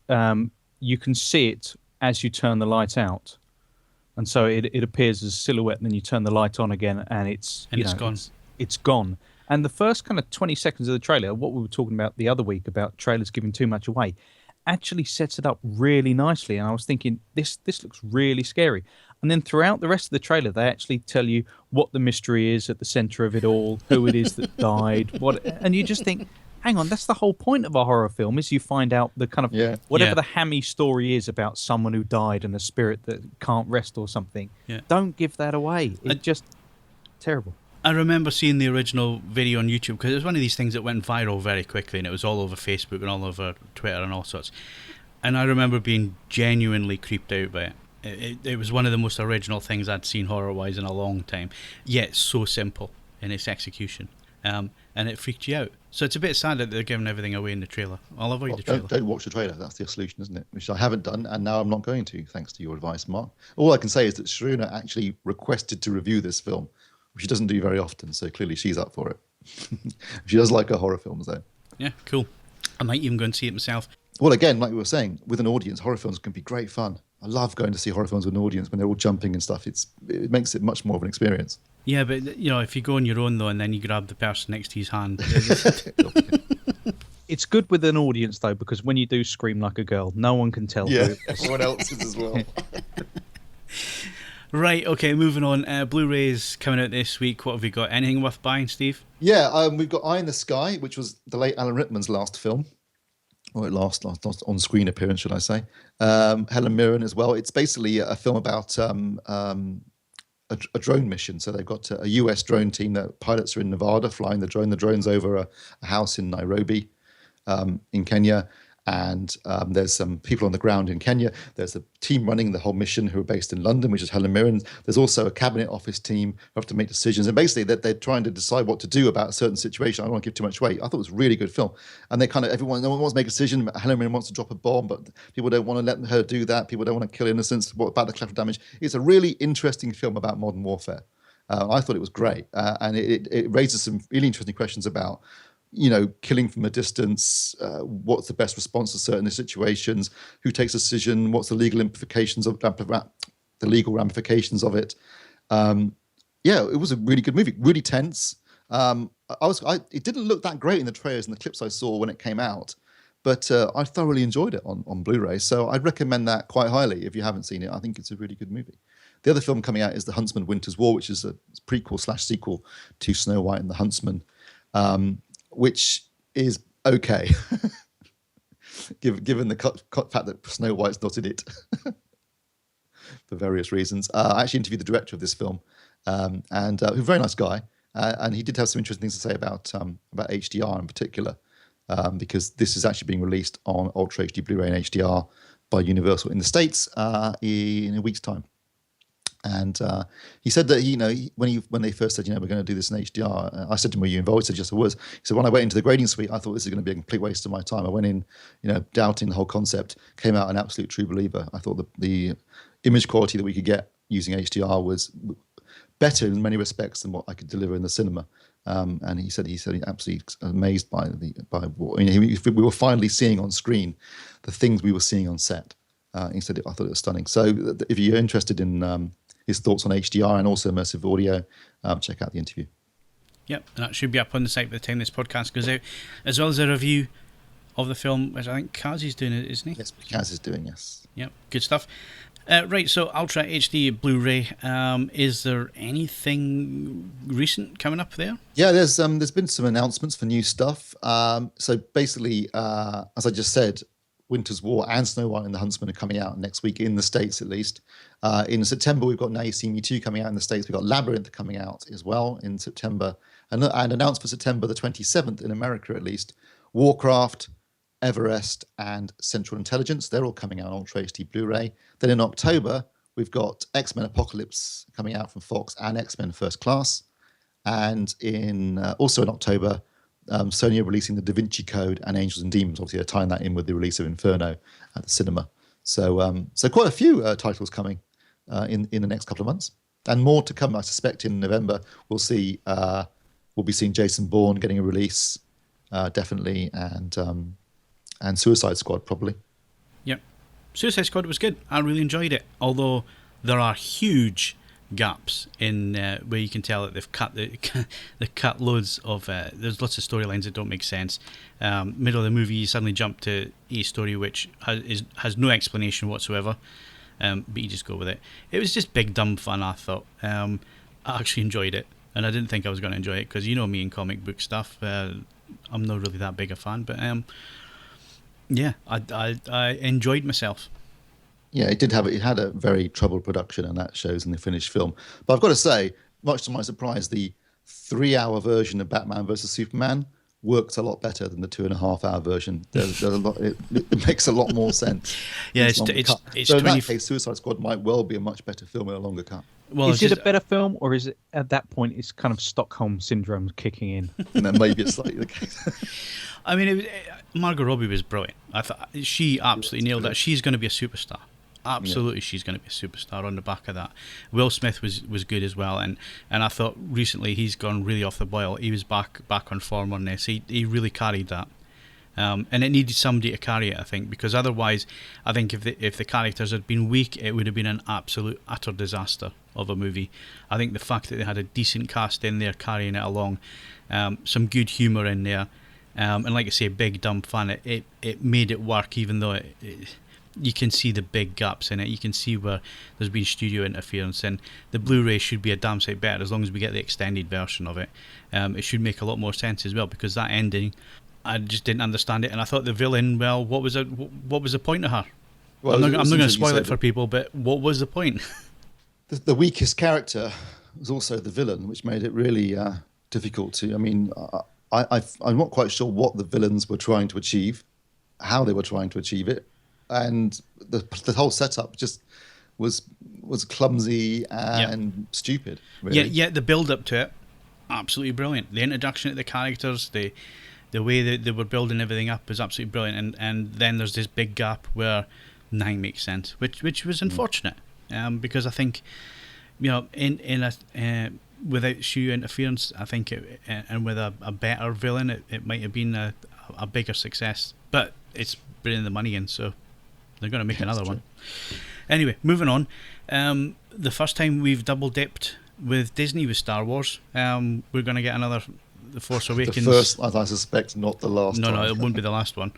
you can see it as you turn the light out, and so it appears as a silhouette, and then you turn the light on again, and it's gone. It's gone. And the first kind of 20 seconds of the trailer, what we were talking about the other week about trailers giving too much away, actually sets it up really nicely. And I was thinking, this looks really scary. And then throughout the rest of the trailer, they actually tell you what the mystery is at the centre of it all, who it is that died, and you just think, hang on, that's the whole point of a horror film, is you find out the kind of whatever the hammy story is about someone who died and a spirit that can't rest or something. Yeah. Don't give that away. It's just terrible. I remember seeing the original video on YouTube, because it was one of these things that went viral very quickly, and it was all over Facebook and all over Twitter and all sorts. And I remember being genuinely creeped out by it. It was one of the most original things I'd seen horror-wise in a long time, yet so simple in its execution. And it freaked you out. So it's a bit sad that they're giving everything away in the trailer. I'll avoid the trailer. Don't watch the trailer. That's the solution, isn't it? Which I haven't done, and now I'm not going to, thanks to your advice, Mark. All I can say is that Sharuna actually requested to review this film, which she doesn't do very often, so clearly she's up for it. She does like her horror films, though. Yeah, cool. I might even go and see it myself. Well, again, like we were saying, with an audience, horror films can be great fun. I love going to see horror films with an audience when they're all jumping and stuff. It makes it much more of an experience. Yeah, but if you go on your own though, and then you grab the person next to his hand, it's good with an audience though, because when you do scream like a girl, no one can tell. Yeah, everyone else is as well. Right, okay, moving on. Blu-rays coming out this week. What have we got? Anything worth buying, Steve? Yeah, we've got Eye in the Sky, which was the late Alan Rickman's last film. Or last on-screen appearance, should I say. Helen Mirren as well. It's basically a film about a drone mission. So they've got a US drone team that pilots are in Nevada flying the drone. The drone's over a house in Nairobi, in Kenya. And there's some people on the ground in Kenya. There's a team running the whole mission who are based in London, which is Helen Mirren. There's also a cabinet office team who have to make decisions. And basically, they're trying to decide what to do about a certain situation. I don't want to give too much away. I thought it was a really good film. And they no one wants to make a decision. Helen Mirren wants to drop a bomb, but people don't want to let her do that. People don't want to kill innocents. What about the collateral damage? It's a really interesting film about modern warfare. I thought it was great. And it raises some really interesting questions about killing from a distance, what's the best response to certain situations, who takes a decision, what's the legal implications of the legal ramifications of it. It was a really good movie, really tense. It didn't look that great in the trailers and the clips I saw when it came out, but I thoroughly enjoyed it on Blu-ray. So I'd recommend that quite highly if you haven't seen it. I think it's a really good movie. The other film coming out is The Huntsman: Winter's War, which is a prequel/sequel to Snow White and the Huntsman. Which is okay, given the fact that Snow White's not in it for various reasons. I actually interviewed the director of this film, and who's a very nice guy, and he did have some interesting things to say about HDR in particular, because this is actually being released on Ultra HD Blu-ray and HDR by Universal in the States in a week's time. And he said that when they first said we're going to do this in HDR, I said to him, "Were you involved?" He said, "Yes, I was." He said, "When I went into the grading suite, I thought this is going to be a complete waste of my time. I went in, doubting the whole concept. Came out an absolute true believer. I thought the image quality that we could get using HDR was better in many respects than what I could deliver in the cinema." And he said he absolutely amazed by what we were finally seeing on screen, the things we were seeing on set. He said, "I thought it was stunning." So if you're interested in his thoughts on HDR and also immersive audio, check out the interview. Yep, and that should be up on the site by the time this podcast goes out, as well as a review of the film, which I think Kaz is doing, isn't he? Yes, Kaz is doing, yes. Yep, good stuff. Right, so Ultra HD Blu-ray. Is there anything recent coming up there? Yeah, there's been some announcements for new stuff. So basically, as I just said, Winter's War and Snow White and the Huntsman are coming out next week in the States, at least. In September, we've got Now You See Me 2 coming out in the States. We've got Labyrinth coming out as well in September. And announced for September the 27th in America, at least. Warcraft, Everest, and Central Intelligence. They're all coming out on Ultra HD Blu-ray. Then in October, we've got X-Men Apocalypse coming out from Fox and X-Men First Class. And also in October, Sony are releasing the Da Vinci Code and Angels and Demons. Obviously, they're tying that in with the release of Inferno at the cinema. So quite a few titles coming in the next couple of months, and more to come. I suspect in November we'll be seeing Jason Bourne getting a release, definitely, and Suicide Squad probably. Yep, Suicide Squad was good. I really enjoyed it. Although there are huge gaps in where you can tell that they've cut loads of there's lots of storylines that don't make sense. Middle of the movie you suddenly jump to a story which has no explanation whatsoever, but you just go with it. It was just big dumb fun, I thought. I actually enjoyed it, and I didn't think I was going to enjoy it because me and comic book stuff, I'm not really that big a fan, but I enjoyed myself. Yeah, it had a very troubled production, and that shows in the finished film. But I've got to say, much to my surprise, the 3-hour version of Batman vs Superman works a lot better than the 2.5-hour version. There's a lot. It makes a lot more sense. Yeah, it's so in that case, Suicide Squad might well be a much better film with a longer cut. Well, is it a better film, or is it at that point it's kind of Stockholm syndrome kicking in? And then maybe it's slightly the case. I mean, Margot Robbie was brilliant. I thought she absolutely nailed that. She's going to be a superstar. Absolutely, she's going to be a superstar on the back of that. Will Smith was good as well, and I thought recently he's gone really off the boil. He was back on form on this. He really carried that, and it needed somebody to carry it, I think, because otherwise, I think if the characters had been weak, it would have been an absolute utter disaster of a movie. I think the fact that they had a decent cast in there carrying it along, some good humour in there, and like I say, big dumb fun. It made it work, even though you can see the big gaps in it. You can see where there's been studio interference, and the Blu-ray should be a damn sight better as long as we get the extended version of it. It should make a lot more sense as well, because that ending, I just didn't understand it, and I thought the villain, well, what was the point of her? Well, I'm not going to spoil it for people, but what was the point? The weakest character was also the villain, which made it really difficult to. I mean, I'm not quite sure what the villains were trying to achieve, how they were trying to achieve it, and the whole setup just was clumsy and stupid. Really. Yeah, the build up to it, absolutely brilliant. The introduction of the characters, the way that they were building everything up was absolutely brilliant. And then there's this big gap where nothing makes sense, which was unfortunate, because I think, in a without Shu interference, I think and with a better villain, it might have been a bigger success. But it's bringing the money in, so they're going to make another one. Anyway, moving on. The first time we've double dipped with Disney was Star Wars. We're going to get another The Force Awakens. The first, as I suspect, not the last. No, it won't be the last one.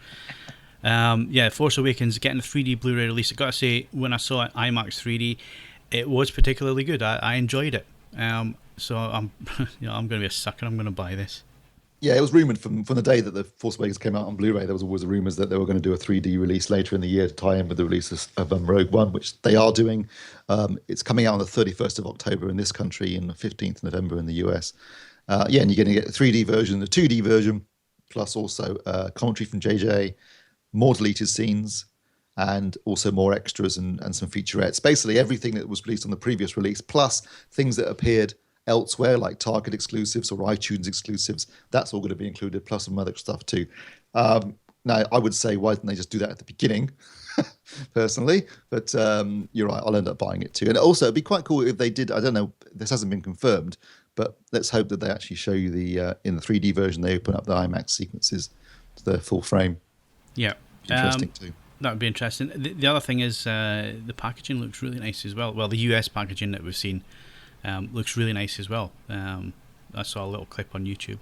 Force Awakens getting a 3D Blu-ray release. I've got to say, when I saw it IMAX 3D, it was particularly good. I enjoyed it. So I'm going to be a sucker. I'm going to buy this. Yeah, it was rumoured from the day that The Force Awakens came out on Blu-ray. There was always rumours that they were going to do a 3D release later in the year to tie in with the release of Rogue One, which they are doing. It's coming out on the 31st of October in this country and the 15th of November in the US. And you're going to get the 3D version, the 2D version, plus also commentary from JJ, more deleted scenes, and also more extras and some featurettes. Basically everything that was released on the previous release, plus things that appeared elsewhere, like Target exclusives or iTunes exclusives. That's all going to be included, plus some other stuff too. Now, I would say, why didn't they just do that at the beginning, personally? But you're right, I'll end up buying it too. And also, it'd be quite cool if they did, I don't know, this hasn't been confirmed, but let's hope that they actually show you in the 3D version, they open up the IMAX sequences to their full frame. Yeah. Interesting too. That would be interesting. The other thing is the packaging looks really nice as well. Well, the US packaging that we've seen looks really nice as well. I saw a little clip on YouTube.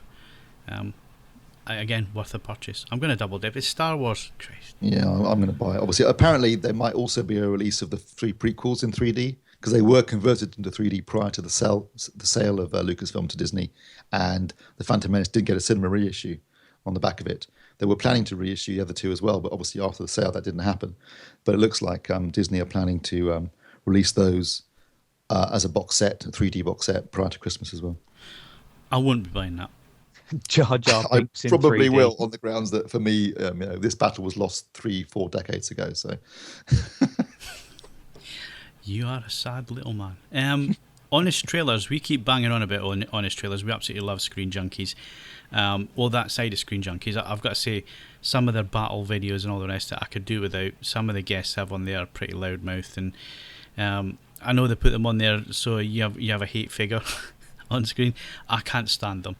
Again, worth a purchase. I'm going to double dip. It's Star Wars. Christ. Yeah, I'm going to buy it. Obviously, apparently there might also be a release of the 3 prequels in 3D, because they were converted into 3D prior to the sale of Lucasfilm to Disney, and The Phantom Menace did get a cinema reissue on the back of it. They were planning to reissue the other 2 as well, but obviously after the sale that didn't happen. But it looks like Disney are planning to release those as a box set, a 3D box set, prior to Christmas as well. I wouldn't be buying that. Jar Jar Binks I probably will, on the grounds that for me, this battle was lost 3-4 decades ago. So you are a sad little man. Honest Trailers, we keep banging on about Honest Trailers. We absolutely love Screen Junkies. That side of Screen Junkies, I've got to say, some of their battle videos and all the rest that I could do without. Some of the guests have on there pretty loudmouthed, and I know they put them on there so you have a hate figure on screen. I can't stand them.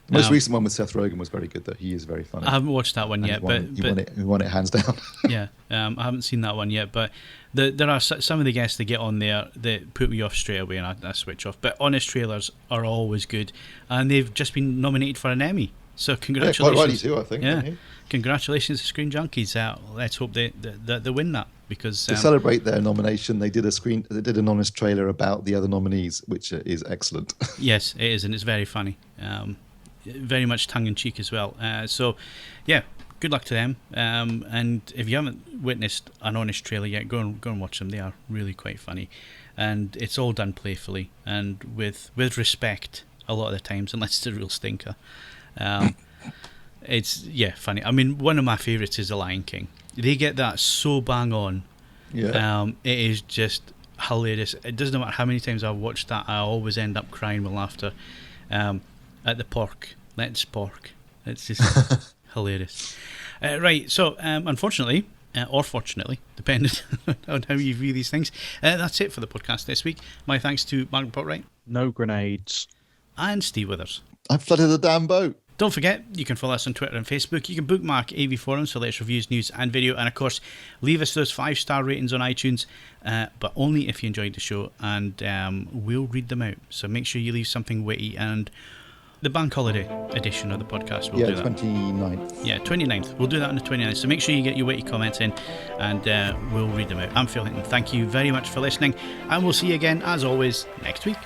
Most recent one with Seth Rogen was very good, though. He is very funny. I haven't watched that one yet, he won it hands down. Yeah, I haven't seen that one yet, but there are some of the guests that get on there that put me off straight away, and I switch off. But Honest Trailers are always good, and they've just been nominated for an Emmy. So congratulations! Yeah, quite rightly too, I think. Yeah, congratulations to Screen Junkies. Let's hope they win that, because to celebrate their nomination, they did an Honest trailer about the other nominees, which is excellent. Yes, it is, and it's very funny. Very much tongue-in-cheek as well. So, yeah, good luck to them. And if you haven't witnessed an Honest trailer yet, go and watch them. They are really quite funny. And it's all done playfully and with respect a lot of the times, unless it's a real stinker. It's, funny. I mean, one of my favourites is The Lion King. They get that so bang on. Yeah. It is just hilarious. It doesn't matter how many times I've watched that, I always end up crying with laughter. At the pork. Let's pork. It's just hilarious. Right, so unfortunately, or fortunately, depending on how you view these things, that's it for the podcast this week. My thanks to Mark Botwright. No grenades. And Steve Withers. I flooded the damn boat. Don't forget, you can follow us on Twitter and Facebook. You can bookmark AVForums for latest reviews, news and video. And of course, leave us those 5-star ratings on iTunes, but only if you enjoyed the show, and we'll read them out. So make sure you leave something witty, and the bank holiday edition of the podcast, we'll do that. 29th. Yeah, 29th. We'll do that on the 29th. So make sure you get your witty comments in, and we'll read them out. I'm Phil Hinton. Thank you very much for listening, and we'll see you again, as always, next week.